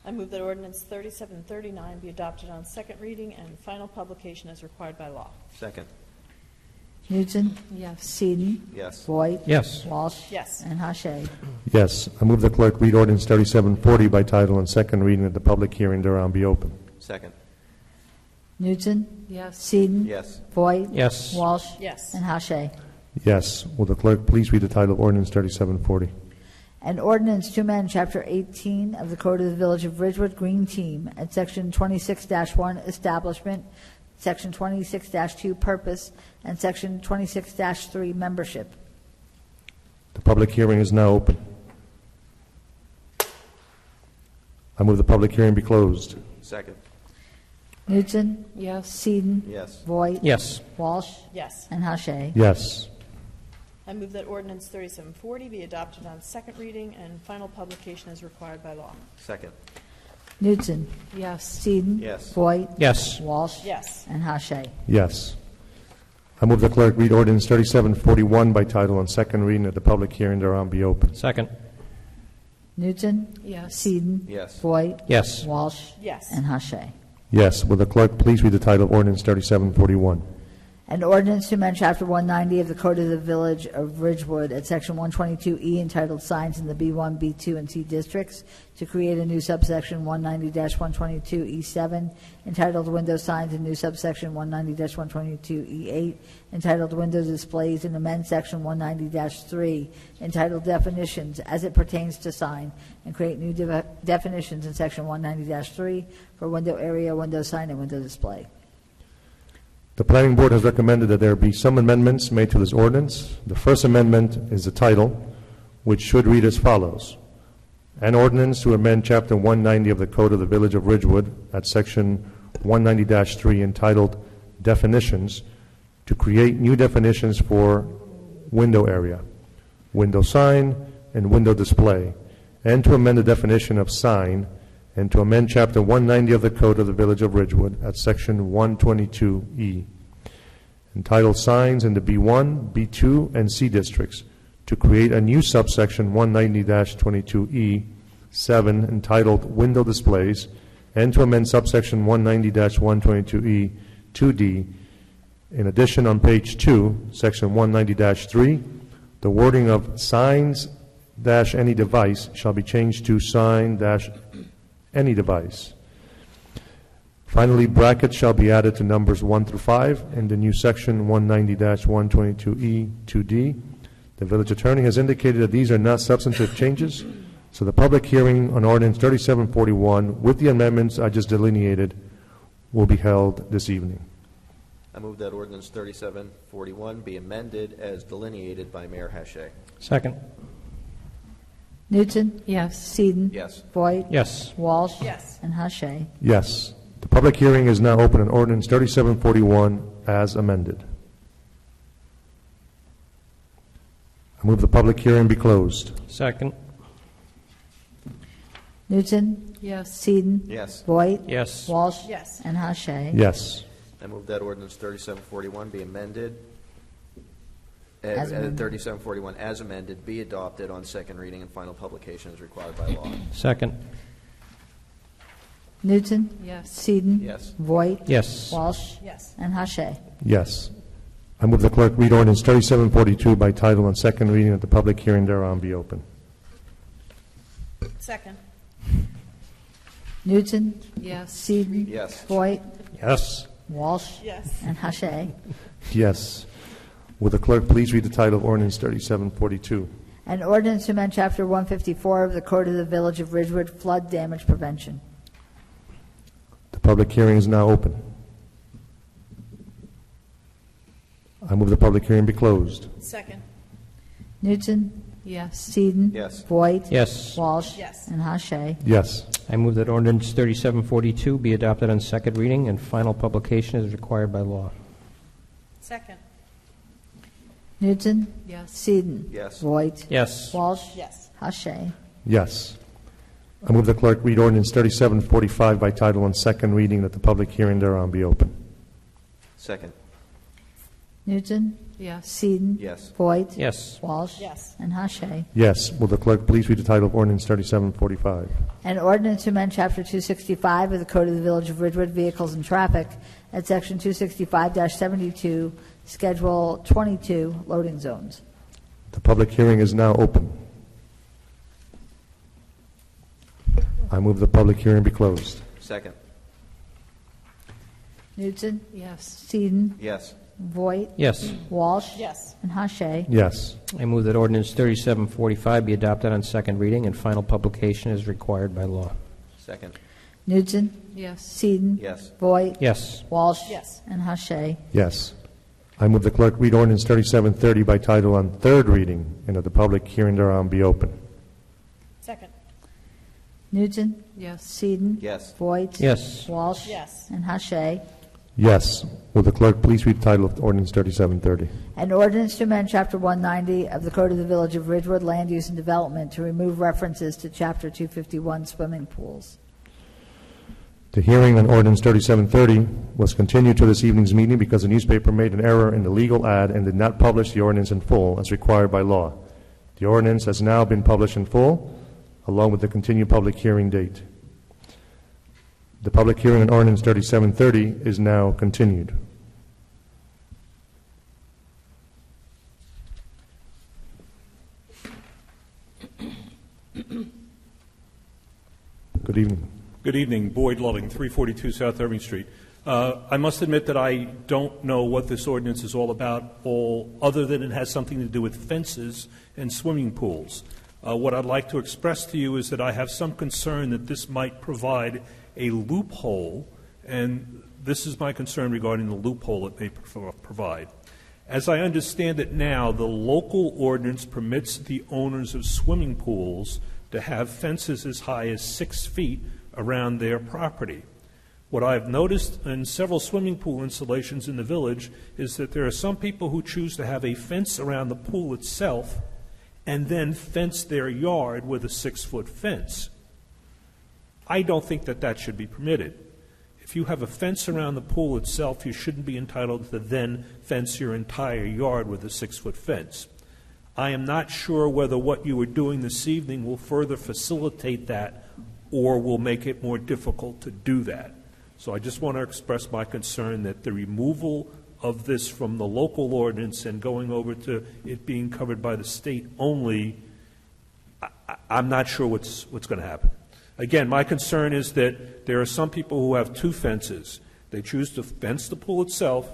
I move that ordinance 3739 be adopted on second reading and final publication as required by law. Second. Newton. Yes. Seaton. Yes. Voigt. Yes. Walsh. Yes. And Hache. Yes. I move the clerk read ordinance 3740 by title and second reading that the public hearing thereon be open. Second. Newton. Yes. Seaton. Yes. Voigt. Yes. Walsh. Yes. And Hache. Yes. Will the clerk please read the title of ordinance 3740? An ordinance to amend Chapter 18 of the Code of the Village of Ridgewood Green Team at Section 26-1 Establishment, Section 26-2 Purpose, and Section 26-3 Membership. The public hearing is now open. I move the public hearing be closed. Second. Newton. Yes. Seaton. Yes. Voigt. Yes. Walsh. Yes. And Hache. Yes. I move that ordinance 3740 be adopted on second reading and final publication as required by law. Second. Newton. Yes. Seaton. Yes. Voigt. Yes. Walsh. Yes. And Hache. Yes. I move the clerk read ordinance 3741 by title and second reading that the public hearing thereon be open. Second. Newton. Yes. Seaton. Yes. Voigt. Yes. Walsh. Yes. And Hache. Yes. Will the clerk please read the title of ordinance 3741? An ordinance to amend Chapter 190 of the Code of the Village of Ridgewood at Section 122E entitled Signs in the B1, B2, and C districts to create a new subsection 190-122E7 entitled Window Signs and new subsection 190-122E8 entitled Window Displays and amend Section 190-3 entitled Definitions as it pertains to sign and create new definitions in Section 190-3 for window area, window sign, and window display. The Planning Board has recommended that there be some amendments made to this ordinance. The first amendment is the title, which should read as follows. An ordinance to amend Chapter 190 of the Code of the Village of Ridgewood at Section 190-3 entitled Definitions to create new definitions for window area, window sign, and window display, and to amend the definition of sign and to amend Chapter 190 of the Code of the Village of Ridgewood at Section 122E, entitled Signs in the B1, B2, and C districts, to create a new subsection 190-22E7 entitled Window Displays, and to amend subsection 190-122E2D. In addition, on page 2, section 190-3, the wording of signs-any device shall be changed to sign-any device. Finally, brackets shall be added to numbers 1 through 5 in the new section 190-122E2D. The village attorney has indicated that these are not substantive changes, so the public hearing on ordinance 3741 with the amendments I just delineated will be held this evening. I move that ordinance 3741 be amended as delineated by Mayor Hache. Second. Newton. Yes. Seaton. Yes. Voigt. Yes. Walsh. Yes. And Hache. Yes. The public hearing is now open on ordinance 3741 as amended. I move the public hearing be closed. Second. Newton. Yes. Seaton. Yes. Voigt. Yes. Walsh. Yes. And Hache. Yes. I move that ordinance 3741 be amended. As amended. 3741 as amended be adopted on second reading and final publication as required by law. Second. Newton. Yes. Seaton. Yes. Voigt. Yes. Walsh. Yes. And Hache. Yes. I move the clerk read ordinance 3742 by title on second reading that the public hearing thereon be open. Second. Newton. Yes. Seaton. Yes. Voigt. Yes. Walsh. Yes. And Hache. Yes. Will the clerk please read the title of ordinance 3742? An ordinance to amend Chapter 154 of the Code of the Village of Ridgewood Flood Damage Prevention. The public hearing is now open. I move the public hearing be closed. Second. Newton. Yes. Seaton. Yes. Voigt. Yes. Walsh. Yes. And Hache. Yes. I move that ordinance 3742 be adopted on second reading and final publication as required by law. Second. Newton. Yes. Seaton. Yes. Voigt. Yes. Walsh. Yes. Hache. Yes. I move the clerk read ordinance 3745 by title on second reading that the public hearing thereon be open. Second. Newton. Yes. Seaton. Yes. Voigt. Yes. Walsh. Yes. And Hache. Yes. Will the clerk please read the title of ordinance 3745? An ordinance to amend Chapter 265 of the Code of the Village of Ridgewood Vehicles and Traffic at Section 265-72 Schedule 22 loading zones. The public hearing is now open. I move the public hearing be closed. Second. Knutson? Yes. Seaton? Yes. Voigt? Yes. Walsh? Yes. And Hache? Yes. I move that ordinance 3745 be adopted on second reading and final publication is required by law. Second. Knutson? Yes. Seaton? Yes. Voigt? Yes. Walsh? Yes. And Hache? Yes. I move the clerk read ordinance 3730 by title on third reading and that the public hearing thereon be open. Second. Knutson? Yes. Seaton? Yes. Voigt? Yes. Walsh? Yes. And Hache? Yes. Will the clerk please read the title of ordinance 3730? An ordinance to amend Chapter 190 of the Code of the Village of Ridgewood Land Use and Development to remove references to Chapter 251 swimming pools. The hearing on ordinance 3730 was continued to this evening's meeting because the newspaper made an error in the legal ad and did not publish the ordinance in full as required by law. The ordinance has now been published in full, along with the continued public hearing date. The public hearing on ordinance 3730 is now continued. Good evening. Good evening. Boyd Loving, 342 South Irving Street. I must admit that I don't know what this ordinance is all about, other than it has something to do with fences and swimming pools. What I'd like to express to you is that I have some concern that this might provide a loophole, and this is my concern regarding the loophole it may provide. As I understand it now, the local ordinance permits the owners of swimming pools to have fences as high as 6 feet around their property. What I've noticed in several swimming pool installations in the village is that there are some people who choose to have a fence around the pool itself and then fence their yard with a 6-foot fence. I don't think that that should be permitted. If you have a fence around the pool itself, you shouldn't be entitled to then fence your entire yard with a 6-foot fence. I am not sure whether what you are doing this evening will further facilitate that or will make it more difficult to do that. So I just want to express my concern that the removal of this from the local ordinance and going over to it being covered by the state only, I'm not sure what's going to happen. Again, my concern is that there are some people who have 2 fences. They choose to fence the pool itself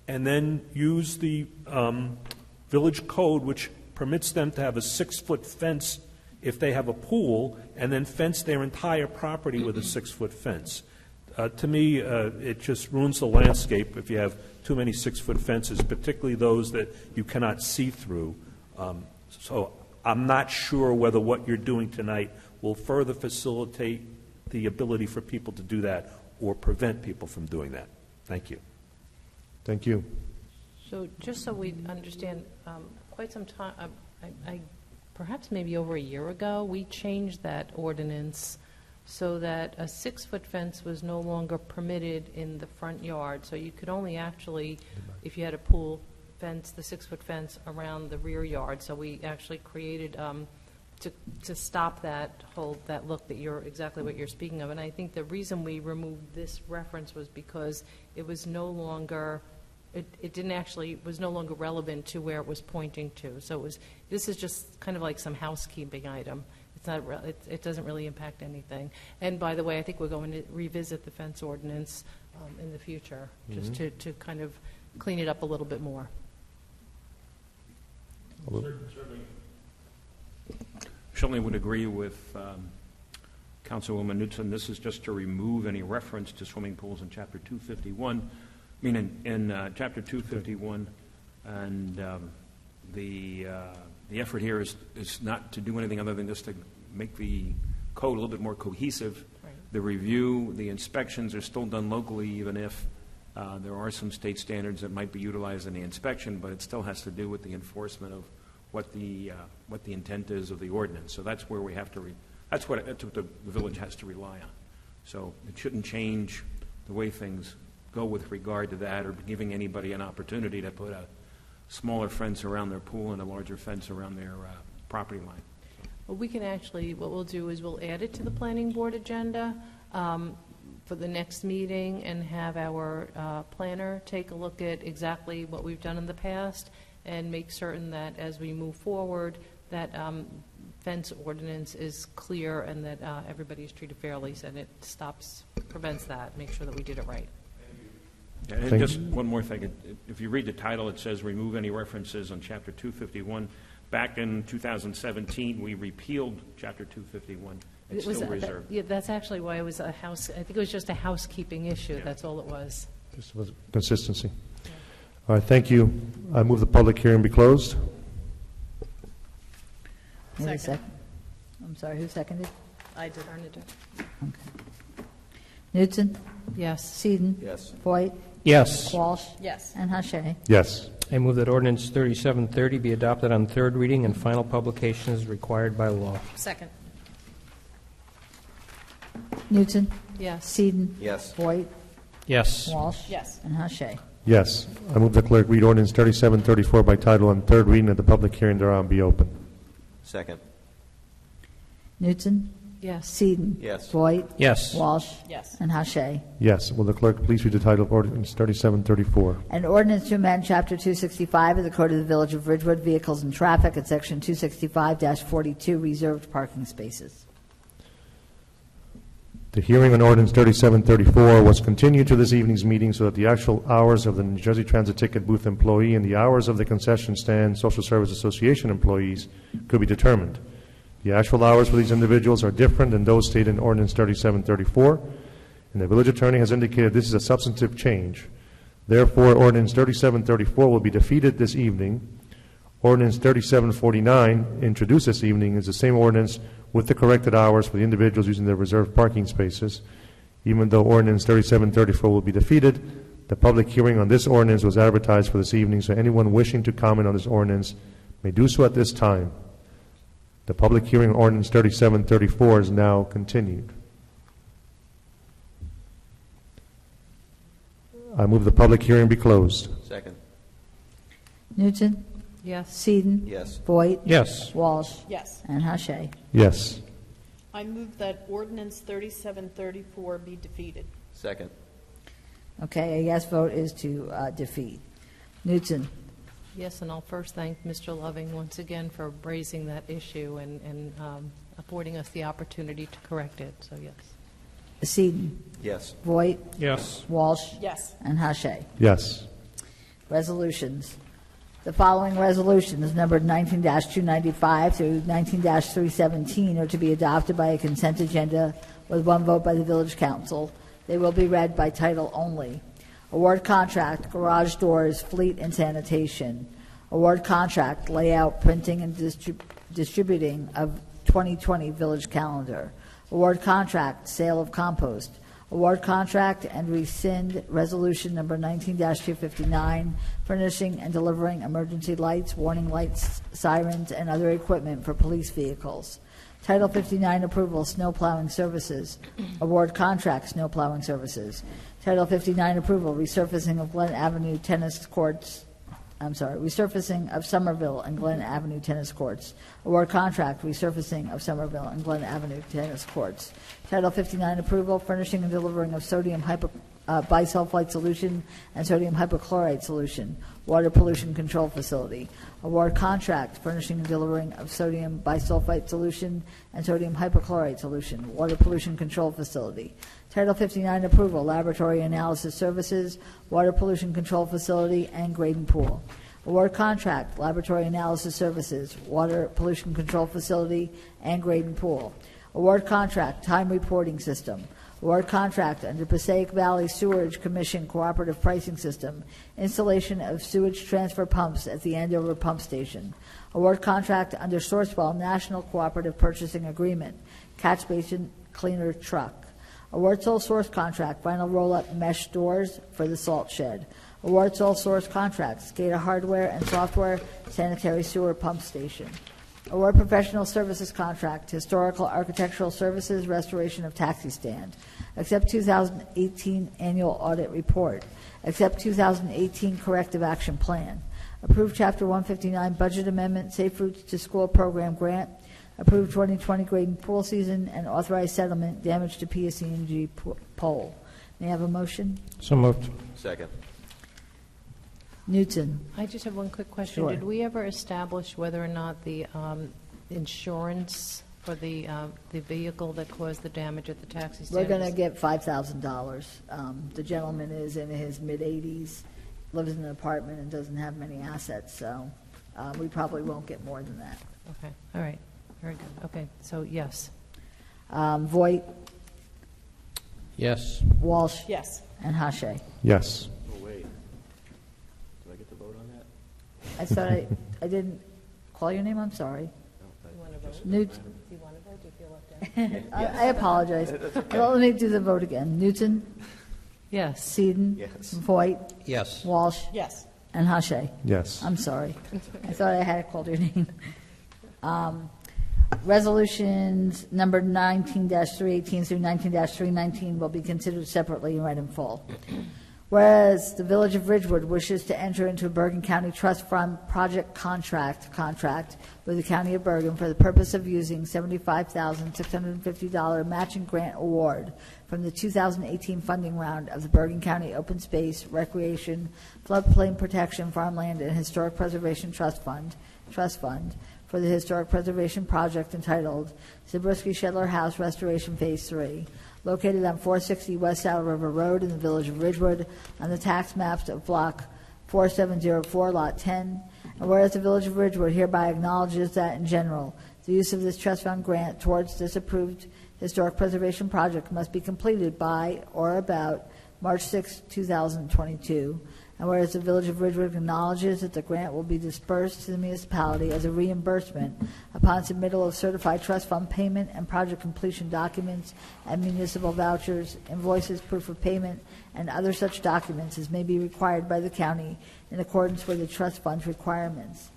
and then use the village code, which permits them to have a 6-foot fence if they have a pool, and then fence their entire property with a 6-foot fence. To me, it just ruins the landscape if you have too many 6-foot fences, particularly those that you cannot see through. So I'm not sure whether what you're doing tonight will further facilitate the ability for people to do that or prevent people from doing that. Thank you. Thank you. So just so we understand, quite some time, perhaps maybe over a year ago, we changed that ordinance so that a 6-foot fence was no longer permitted in the front yard. So you could only actually, if you had a pool, fence the 6-foot fence around the rear yard. So we actually created to stop that look that you're exactly what you're speaking of. And I think the reason we removed this reference was because it was no longer. It didn't actually was no longer relevant to where it was pointing to. So this is just kind of like some housekeeping item. It's not. It doesn't really impact anything. And by the way, I think we're going to revisit the fence ordinance in the future, just to kind of clean it up a little bit more. Certainly would agree with Councilwoman Knutson. This is just to remove any reference to swimming pools in Chapter 251. I mean, in Chapter 251, and the effort here is not to do anything other than just to make the code a little bit more cohesive. Right. The review, the inspections are still done locally, even if there are some state standards that might be utilized in the inspection, but it still has to do with the enforcement of what the intent is of the ordinance. So that's where we have to. That's what the village has to rely on. So it shouldn't change the way things go with regard to that, or giving anybody an opportunity to put a smaller fence around their pool and a larger fence around their property line. Well, we can actually, what we'll do is we'll add it to the planning board agenda, for the next meeting and have our planner take a look at exactly what we've done in the past and make certain that as we move forward, that fence ordinance is clear and that everybody is treated fairly, and it prevents that, make sure that we did it right. Yeah, and just one more thing. If you read the title, it says remove any references on Chapter 251. Back in 2017, we repealed Chapter 251. It's still reserved. Yeah, that's actually why it was I think it was just a housekeeping issue. Yeah. That's all it was. Just was consistency. Yeah. All right, thank you. I move the public hearing be closed. Second. I'm sorry, who seconded? I did. Okay. Knutson? Yes. Seaton? Yes. Voigt? Yes. Walsh? Yes. And Hache? Yes. I move that ordinance 3730 be adopted on third reading and final publication as required by law. Second. Knutson? Yes. Seaton? Yes. Voigt? Yes. Walsh? Yes. And Hache? Yes. I move the clerk read ordinance 3734 by title on third reading and the public hearing thereon be open. Second. Knutson? Yes. Seaton? Yes. Voigt? Yes. Walsh? Yes. And Hache? Yes. Will the clerk please read the title of ordinance 3734? An ordinance to amend Chapter 265 of the Code of the Village of Ridgewood, Vehicles and Traffic at Section 265-42, Reserved Parking Spaces. The hearing on ordinance 3734 was continued to this evening's meeting so that the actual hours of the New Jersey Transit Ticket Booth employee and the hours of the concession stand Social Service Association employees could be determined. The actual hours for these individuals are different than those stated in ordinance 3734, and the village attorney has indicated this is a substantive change. Therefore, ordinance 3734 will be defeated this evening. Ordinance 3749, introduced this evening, is the same ordinance with the corrected hours for the individuals using their reserved parking spaces. Even though ordinance 3734 will be defeated, the public hearing on this ordinance was advertised for this evening, so anyone wishing to comment on this ordinance may do so at this time. The public hearing on ordinance 3734 is now continued. I move the public hearing be closed. Second. Knutson? Yes. Seaton? Yes. Voigt? Yes. Walsh? Yes. And Hache? Yes. I move that ordinance 3734 be defeated. Second. Okay, a yes vote is to defeat. Knutson? Yes, and I'll first thank Mr. Loving once again for raising that issue and affording us the opportunity to correct it. So, yes. Seaton? Yes. Voigt? Yes. Walsh? Yes. And Hache? Yes. Resolutions. The following resolutions, numbered 19-295 through 19-317, are to be adopted by a consent agenda with one vote by the Village Council. They will be read by title only. Award contract, garage doors, fleet and sanitation. Award contract, layout, printing, and distributing of 2020 Village Calendar. Award contract, sale of compost. Award contract and rescind resolution number 19-259, furnishing and delivering emergency lights, warning lights, sirens, and other equipment for police vehicles. Title 59 approval, snow plowing services. Award contract, snow plowing services. Title 59 approval, resurfacing of Glen Avenue tennis courts. Resurfacing of Somerville and Glen Avenue tennis courts. Award contract, resurfacing of Somerville and Glen Avenue tennis courts. Title 59 approval, furnishing and delivering of sodium bisulfite solution and sodium hypochlorite solution. Water pollution control facility. Award contract, furnishing and delivering of sodium bisulfite solution and sodium hypochlorite solution. Water pollution control facility. Title 59 approval, laboratory analysis services, water pollution control facility, and Graden Pool. Award contract, laboratory analysis services, water pollution control facility, and Graden Pool. Award contract, time reporting system. Award contract under Passaic Valley Sewerage Commission cooperative pricing system, installation of sewage transfer pumps at the Andover pump station. Award contract under Sourcewell National Cooperative Purchasing Agreement, catch basin cleaner truck. Award sole source contract, vinyl roll-up mesh doors for the salt shed. Award sole source contract, SCADA hardware and software, sanitary sewer pump station. Award professional services contract, historical architectural services, restoration of taxi stand. Accept 2018 annual audit report. Accept 2018 corrective action plan. Approve Chapter 159 budget amendment, Safe Routes to School program grant. approve 2020 grading pool season, and authorize settlement damage to PSE&G pole. May I have a motion? So moved. Second. Newton. I just have one quick question. Sure. Did we ever establish whether or not the insurance for the vehicle that caused the damage at the taxi stand? We're going to get $5,000. The gentleman is in his mid-80s, lives in an apartment, and doesn't have many assets, so we probably won't get more than that. Okay, all right, very good. Okay, so yes. Voight, Yes. Walsh, Yes. and Hache. Yes. Oh, wait. Do I get to vote on that? I thought I didn't call your name, I'm sorry. You want to vote? Newt, Do you want to vote? Do you feel left out? I apologize. Well, let me do the vote again. Newton, Yes. Seaton, Yes. Voight, Yes. Walsh, Yes. and Hache. Yes. I'm sorry. I thought I had called your name. Resolutions number 19-318 through 19-319 will be considered separately and read in full. Whereas the Village of Ridgewood wishes to enter into a Bergen County Trust Fund project contract with the County of Bergen for the purpose of using $75,650 matching grant award from the 2018 funding round of the Bergen County Open Space, Recreation, Floodplain Protection, Farmland, and Historic Preservation Trust Fund for the Historic Preservation Project entitled Zabriskie Shedler House Restoration Phase 3, located on 460 West Saddle River Road in the Village of Ridgewood on the tax maps of Block 4704, Lot 10. And whereas the Village of Ridgewood hereby acknowledges that, in general, the use of this trust fund grant towards this approved historic preservation project must be completed by or about March 6, 2022. And whereas the Village of Ridgewood acknowledges that the grant will be dispersed to the municipality as a reimbursement upon submittal of certified trust fund payment and project completion documents and municipal vouchers, invoices, proof of payment, and other such documents as may be required by the county in accordance with the trust fund's requirements.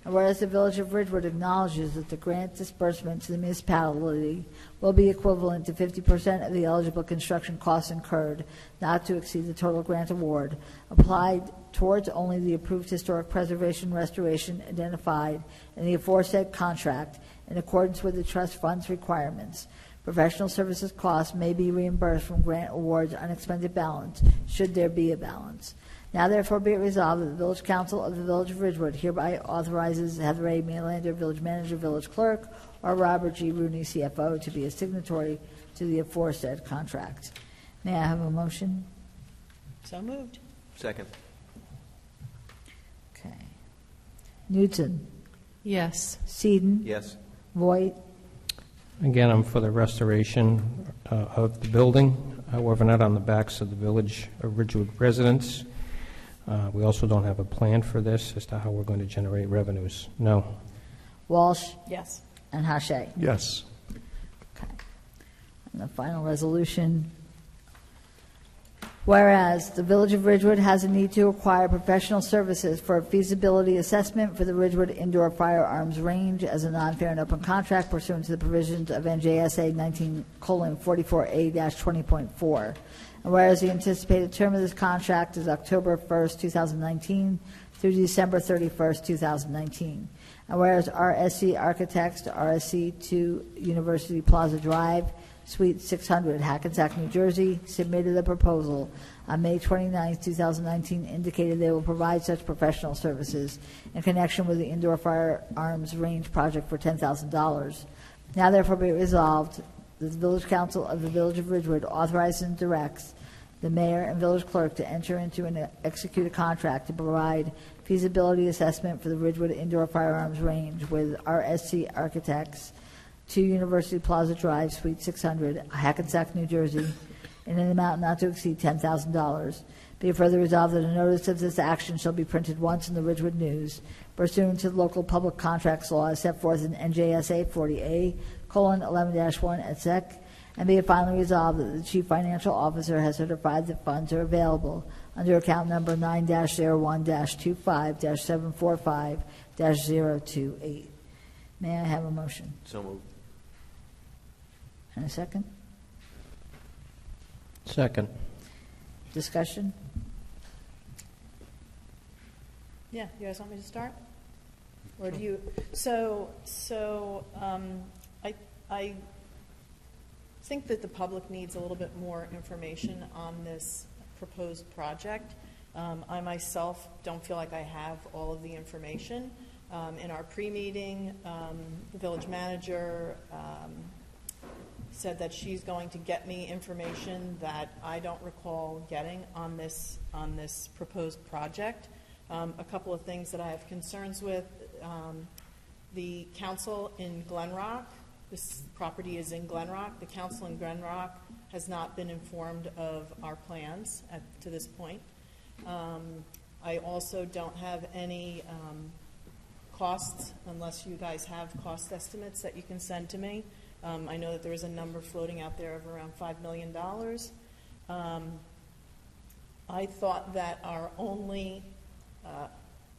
And whereas the Village of Ridgewood acknowledges that the grant disbursement to the municipality will be equivalent to 50% of the eligible construction costs incurred, not to exceed the total grant award, applied towards only the approved historic preservation restoration identified in the aforesaid contract in accordance with the trust fund's requirements. Professional services costs may be reimbursed from grant awards unexpended balance, should there be a balance. Now therefore be it resolved that the Village Council of the Village of Ridgewood hereby authorizes Heather A. Melander, Village Manager, Village Clerk, or Robert G. Rooney, CFO, to be a signatory to the aforesaid contract. May I have a motion? So moved. Second. Okay. Newton, Yes. Seaton, Yes. Voight, Again, I'm for the restoration of the building, however, not on the backs of the Village of Ridgewood residents. We also don't have a plan for this as to how we're going to generate revenues. No. Walsh, Yes. and Hache. Yes. Okay. And the final resolution. Whereas the Village of Ridgewood has a need to acquire professional services for a feasibility assessment for the Ridgewood Indoor Firearms Range as a non-fair and open contract pursuant to the provisions of NJSA 19:44A-20.4. And whereas the anticipated term of this contract is October 1st, 2019 through December 31st, 2019. And whereas RSC Architects to RSC 2 University Plaza Drive, Suite 600, Hackensack, New Jersey, submitted a proposal on May 29, 2019, indicated they will provide such professional services in connection with the indoor firearms range project for $10,000. Now therefore be it resolved that the Village Council of the Village of Ridgewood authorizes and directs the mayor and village clerk to enter into and execute a contract to provide feasibility assessment for the Ridgewood Indoor Firearms Range with RSC Architects, 2 University Plaza Drive, Suite 600, Hackensack, New Jersey, in an amount not to exceed $10,000. Be it further resolved that a notice of this action shall be printed once in the Ridgewood News, pursuant to the local public contracts law as set forth in NJSA 40A:11-1 et seq. And be it finally resolved that the Chief Financial Officer has certified that funds are available under account number 9-01-25-745-028. May I have a motion? So moved. And a second? Second. Discussion? Yeah, you guys want me to start? Or do you, I think that the public needs a little bit more information on this proposed project. I myself don't feel like I have all of the information. In our pre-meeting, the village manager said that she's going to get me information that I don't recall getting on this proposed project. A couple of things that I have concerns with. The council in Glen Rock, this property is in Glen Rock. The council in Glen Rock has not been informed of our plans to this point. I also don't have any costs, unless you guys have cost estimates that you can send to me. I know that there is a number floating out there of around $5 million. I thought that our only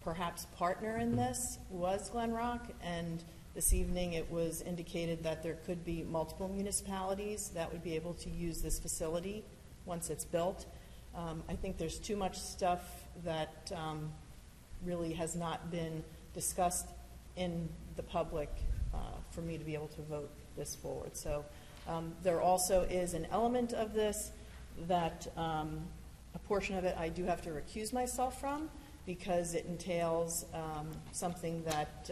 perhaps partner in this was Glen Rock, and this evening it was indicated that there could be multiple municipalities that would be able to use this facility once it's built. I think there's too much stuff that really has not been discussed in the public for me to be able to vote this forward. So there also is an element of this that a portion of it I do have to recuse myself from, because it entails something that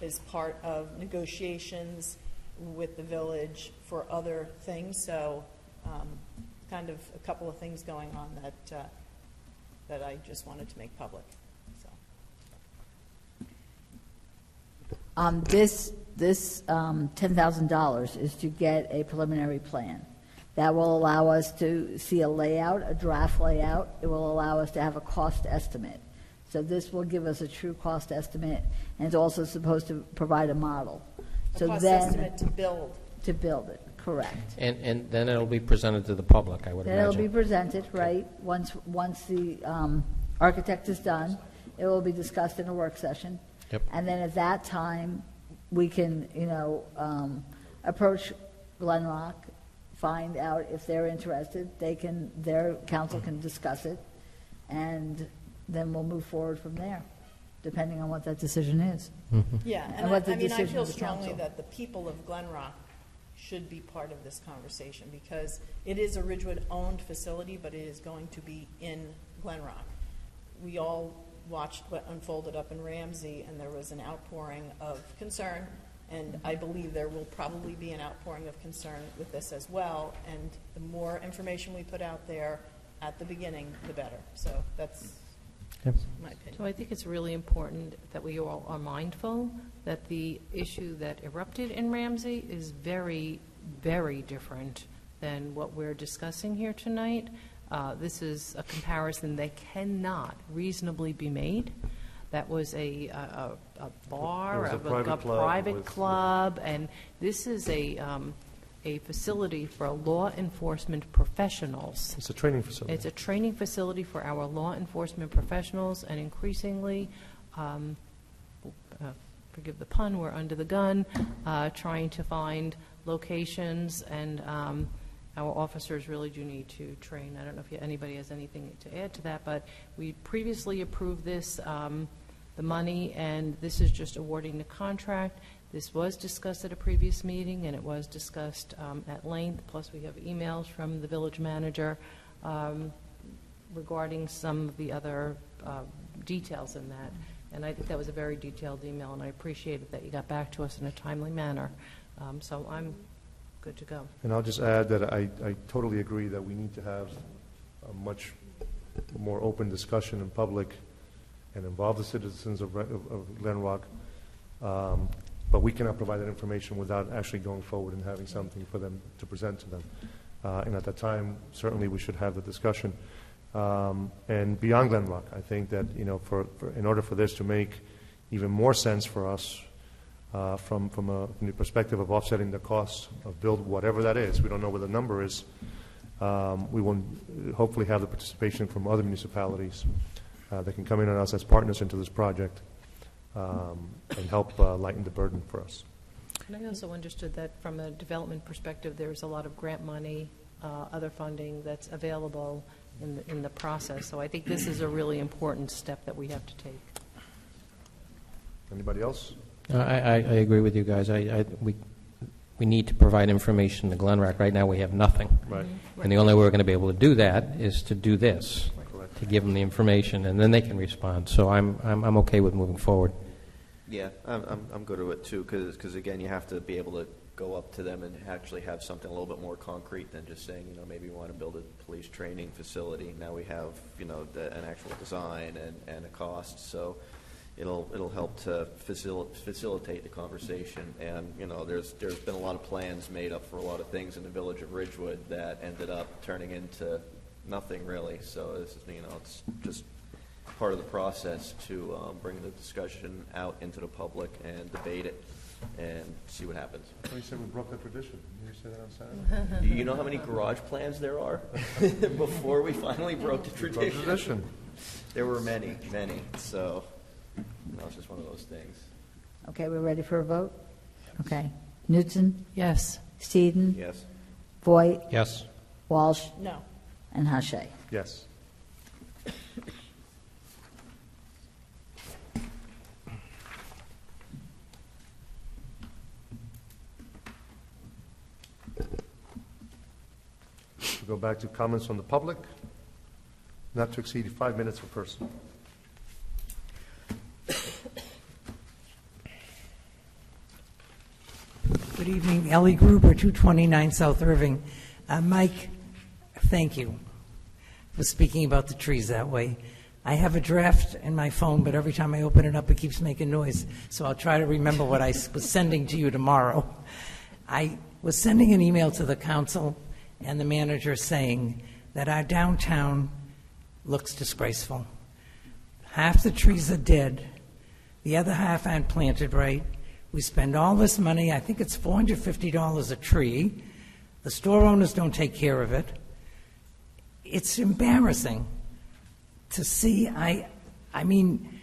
is part of negotiations with the village for other things. So kind of a couple of things going on that I just wanted to make public. So. This $10,000 is to get a preliminary plan. That will allow us to see a layout, a draft layout. It will allow us to have a cost estimate. So this will give us a true cost estimate, and it's also supposed to provide a model. So cost estimate to build. To build it, correct. And then it'll be presented to the public, I would imagine. Then it'll be presented, right, once the architect is done. It will be discussed in a work session. Yep. And then at that time, we can, approach Glen Rock, find out if they're interested. Their council can discuss it, and then we'll move forward from there, depending on what that decision is. Mm-hmm. Yeah, and I feel strongly that the people of Glen Rock should be part of this conversation, because it is a Ridgewood-owned facility, but it is going to be in Glen Rock. We all watched what unfolded up in Ramsey, and there was an outpouring of concern, and I believe there will probably be an outpouring of concern with this as well, and the more information we put out there at the beginning, the better. So that's my opinion. So I think it's really important that we all are mindful that the issue that erupted in Ramsey is very, very different than what we're discussing here tonight. This is a comparison that cannot reasonably be made. That was a bar, a private club, and this is a facility for law enforcement professionons. It's a training facility. It's a training facility for our law enforcement professionals, and increasingly, forgive the pun, we're under the gun, trying to find locations, and our officers really do need to train. I don't know if anybody has anything to add to that, but we previously approved this, the money, and this is just awarding the contract. This was discussed at a previous meeting, and it was discussed at length, plus we have emails from the village manager regarding some of the other details in that. And I think that was a very detailed email, and I appreciated that you got back to us in a timely manner. So I'm good to go. And I'll just add that I totally agree that we need to have a much more open discussion in public and involve the citizens of Glen Rock. But we cannot provide that information without actually going forward and having something for them to present to them. And at that time, certainly we should have the discussion. And beyond Glen Rock, I think that, in order for this to make even more sense for us, from the perspective of offsetting the costs of build, whatever that is, we don't know what the number is, we will hopefully have the participation from other municipalities that can come in on us as partners into this project and help lighten the burden for us. And I also understood that from a development perspective, there's a lot of grant money, other funding that's available in the process. So I think this is a really important step that we have to take. Anybody else? I agree with you guys. We need to provide information to Glen Rock. Right now, we have nothing. Right. And the only way we're going to be able to do that is to do this, to give them the information, and then they can respond. So I'm okay with moving forward. Yeah, I'm good with it too, because again, you have to be able to go up to them and actually have something a little bit more concrete than just saying, maybe we want to build a police training facility. Now we have, an actual design and a cost. So it'll help to facilitate the conversation. And there's been a lot of plans made up for a lot of things in the village of Ridgewood that ended up turning into nothing really. So this is, it's just part of the process to bring the discussion out into the public and debate it and see what happens. You said we broke the tradition. Did you say that on Saturday? You know how many garage plans there are before we finally broke the tradition? There were many. So it's just one of those things. Okay, we're ready for a vote? Okay. Newton? Yes. Steeden? Yes. Voigt? Yes. Walsh? No. And Hache? Yes. We'll go back to comments from the public. Not to exceed 5 minutes per person. Good evening, Ellie Gruber, 229 South Irving. Mike, thank you for speaking about the trees that way. I have a draft in my phone, but every time I open it up, it keeps making noise. So I'll try to remember what I was sending to you tomorrow. I was sending an email to the council and the manager saying that our downtown looks disgraceful. Half the trees are dead. The other half aren't planted right. We spend all this money. I think it's $450 a tree. The store owners don't take care of it. It's embarrassing to see. I mean,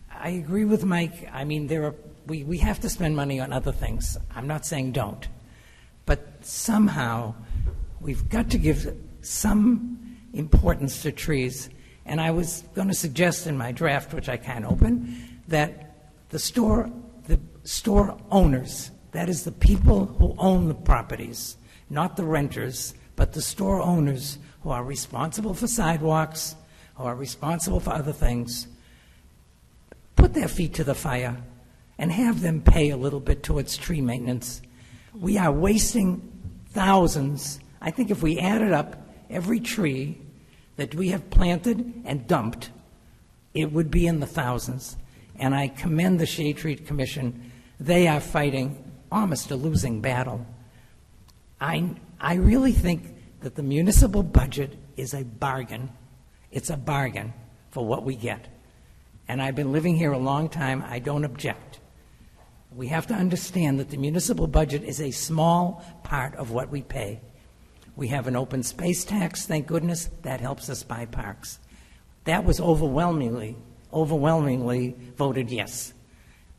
I agree with Mike. I mean, we have to spend money on other things. I'm not saying don't. But somehow we've got to give some importance to trees. And I was going to suggest in my draft, which I can't open, that the store owners, that is the people who own the properties, not the renters, but the store owners who are responsible for sidewalks, who are responsible for other things, put their feet to the fire and have them pay a little bit towards tree maintenance. We are wasting thousands. I think if we added up every tree that we have planted and dumped, it would be in the thousands. And I commend the Shade Tree Commission. They are fighting almost a losing battle. I really think that the municipal budget is a bargain. It's a bargain for what we get. And I've been living here a long time. I don't object. We have to understand that the municipal budget is a small part of what we pay. We have an open space tax, thank goodness. That helps us buy parks. That was overwhelmingly voted yes,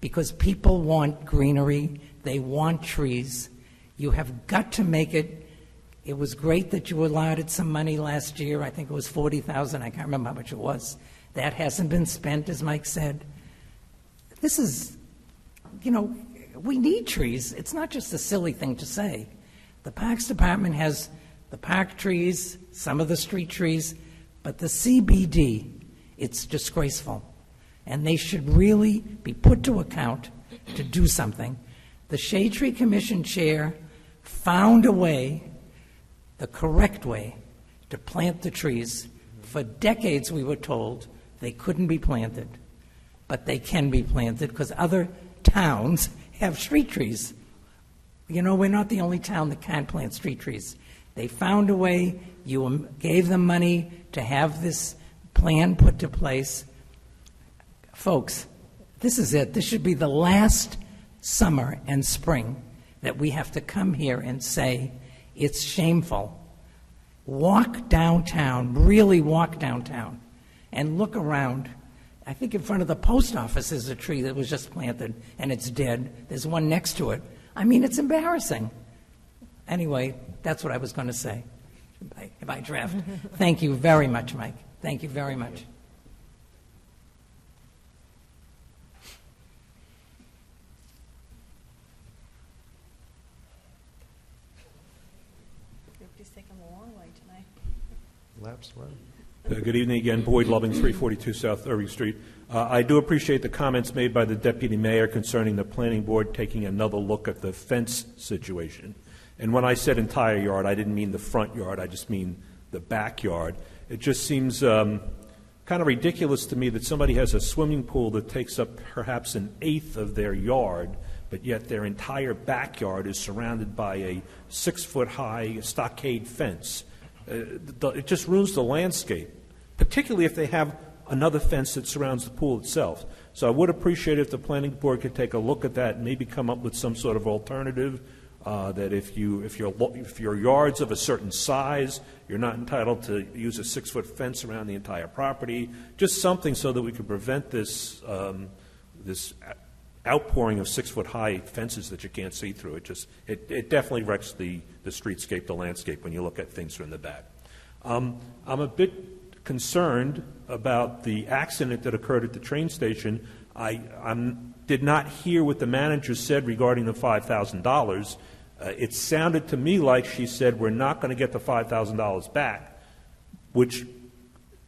because people want greenery, they want trees. You have got to make it. It was great that you allotted some money last year. I think it was $40,000. I can't remember how much it was. That hasn't been spent, as Mike said. This is, we need trees. It's not just a silly thing to say. The Parks Department has the park trees, some of the street trees, but the CBD, it's disgraceful. And they should really be put to account to do something. The Shade Tree Commission chair found a way, the correct way, to plant the trees. For decades we were told they couldn't be planted, but they can be planted because other towns have street trees. We're not the only town that can't plant street trees. They found a way. You gave them money to have this plan put to place. Folks, this is it. This should be the last summer and spring that we have to come here and say it's shameful. Walk downtown, really walk downtown, and look around. I think in front of the post office is a tree that was just planted, and it's dead. There's one next to it. I mean, it's embarrassing. Anyway, that's what I was going to say in my draft. Thank you very much, Mike. Thank you very much. a long way tonight. Laps, right? Good evening again. Boyd Loving, 342 South Irving Street. I do appreciate the comments made by the Deputy Mayor concerning the Planning Board taking another look at the fence situation. And when I said entire yard, I didn't mean the front yard. I just mean the backyard. It just seems kind of ridiculous to me that somebody has a swimming pool that takes up perhaps an eighth of their yard, but yet their entire backyard is surrounded by a 6-foot-high stockade fence. It just ruins the landscape, particularly if they have another fence that surrounds the pool itself. So I would appreciate if the Planning Board could take a look at that and maybe come up with some sort of alternative that if your yard's of a certain size, you're not entitled to use a 6-foot fence around the entire property. Just something so that we could prevent this this outpouring of 6-foot-high fences that you can't see through. It definitely wrecks the streetscape, the landscape, when you look at things from the back. I'm a bit concerned about the accident that occurred at the train station. I did not hear what the manager said regarding the $5,000. It sounded to me like she said, we're not going to get the $5,000 back, which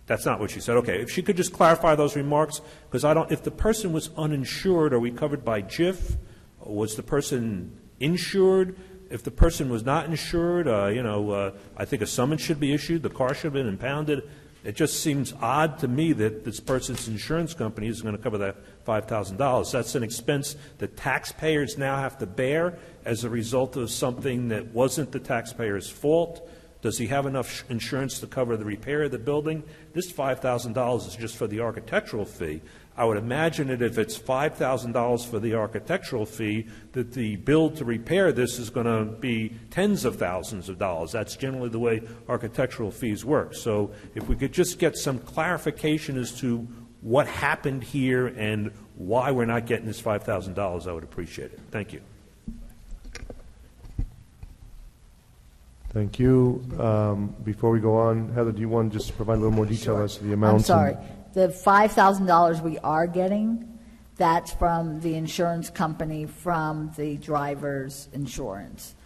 that's not what she said. Okay, if she could just clarify those remarks, because if the person was uninsured, are we covered by JIF? Was the person insured? If the person was not insured, I think a summons should be issued. The car should have been impounded. It just seems odd to me that this person's insurance company is going to cover that $5,000. That's an expense that taxpayers now have to bear as a result of something that wasn't the taxpayer's fault. Does he have enough insurance to cover the repair of the building? This $5,000 is just for the architectural fee. I would imagine that if it's $5,000 for the architectural fee, that the bill to repair this is going to be tens of thousands of dollars. That's generally the way architectural fees work. So if we could just get some clarification as to what happened here and why we're not getting this $5,000, I would appreciate it. Thank you. Thank you. Before we go on, Heather, do you want to just provide a little more detail as to the amounts? I'm sorry. The $5,000 we are getting, that's from the insurance company, from the driver's insurance.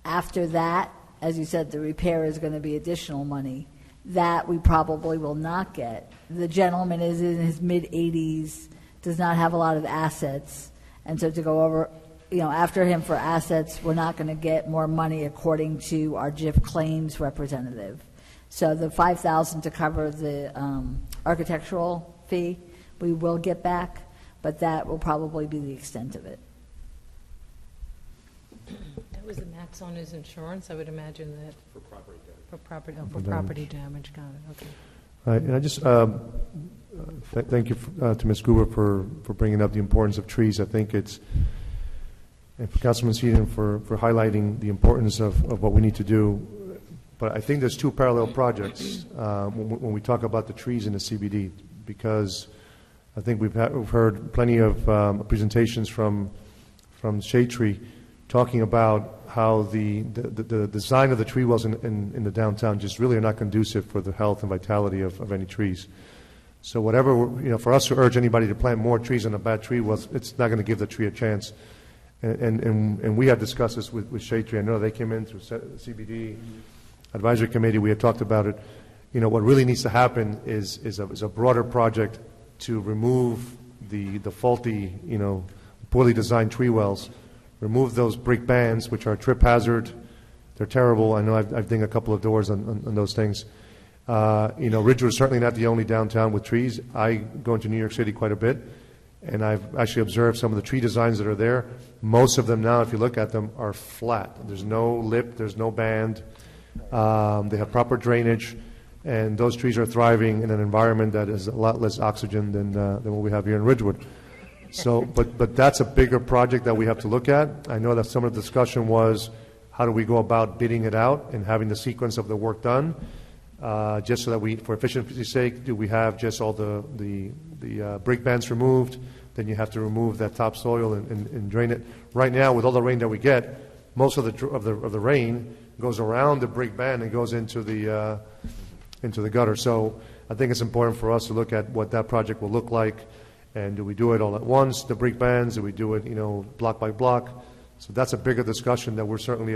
After that, as you said, the repair is going to be additional money. That we probably will not get. The gentleman is in his mid-80s, does not have a lot of assets, and so to go over, after him for assets, we're not going to get more money according to our JIF claims representative. So the $5,000 to cover the architectural fee, we will get back, but that will probably be the extent of it. That was the max on his insurance, I would imagine that. For property damage. For property damage, got it, okay. All right, and I just thank you to Ms. Gruber for bringing up the importance of trees. I think and for Councilman Seaton for highlighting the importance of what we need to do. But I think there's two parallel projects when we talk about the trees in the CBD, because I think we've heard plenty of presentations from Shade Tree talking about how the design of the tree wells in the downtown just really are not conducive for the health and vitality of any trees. So whatever, for us to urge anybody to plant more trees on a bad tree well, it's not going to give the tree a chance. And we had discussed this with Shade Tree. I know they came in through CBD Advisory Committee. We had talked about it. What really needs to happen is a broader project to remove the faulty, poorly designed tree wells, remove those brick bands, which are a trip hazard. They're terrible. I know I've dinged a couple of doors on those things. Ridgewood is certainly not the only downtown with trees. I go into New York City quite a bit, and I've actually observed some of the tree designs that are there. Most of them now, if you look at them, are flat. There's no lip, there's no band. They have proper drainage, and those trees are thriving in an environment that is a lot less oxygen than what we have here in Ridgewood. So, but that's a bigger project that we have to look at. I know that some of the discussion was, how do we go about bidding it out and having the sequence of the work done, just so that for efficiency's sake, do we have just all the brick bands removed? Then you have to remove that topsoil and drain it. Right now, with all the rain that we get, most of the rain goes around the brick band and goes into the gutter. So I think it's important for us to look at what that project will look like, and do we do it all at once, the brick bands? Do we do it, block by block? So that's a bigger discussion that we're certainly,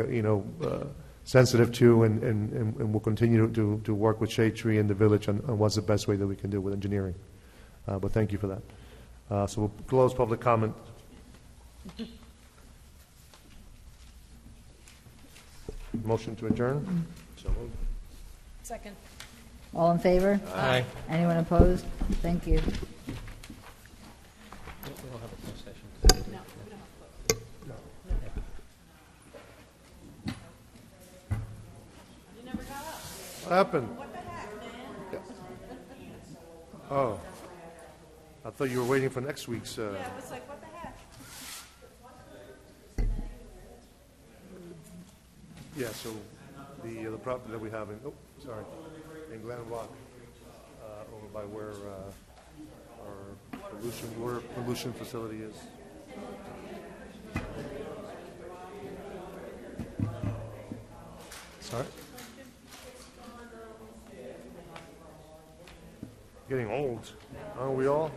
sensitive to, and we'll continue to work with Shade Tree and the village on what's the best way that we can do with engineering. But thank you for that. So we'll close public comment. Motion to adjourn? So moved. Second. All in favor? Aye. Anyone opposed? Thank you. We'll have a closed session. What happened? Oh, I thought you were waiting for next week's. Yeah, it was like, what the heck? Yeah, so the property that we have in, in Glen Rock, over by where our pollution facility is. Sorry? Getting old, aren't we all?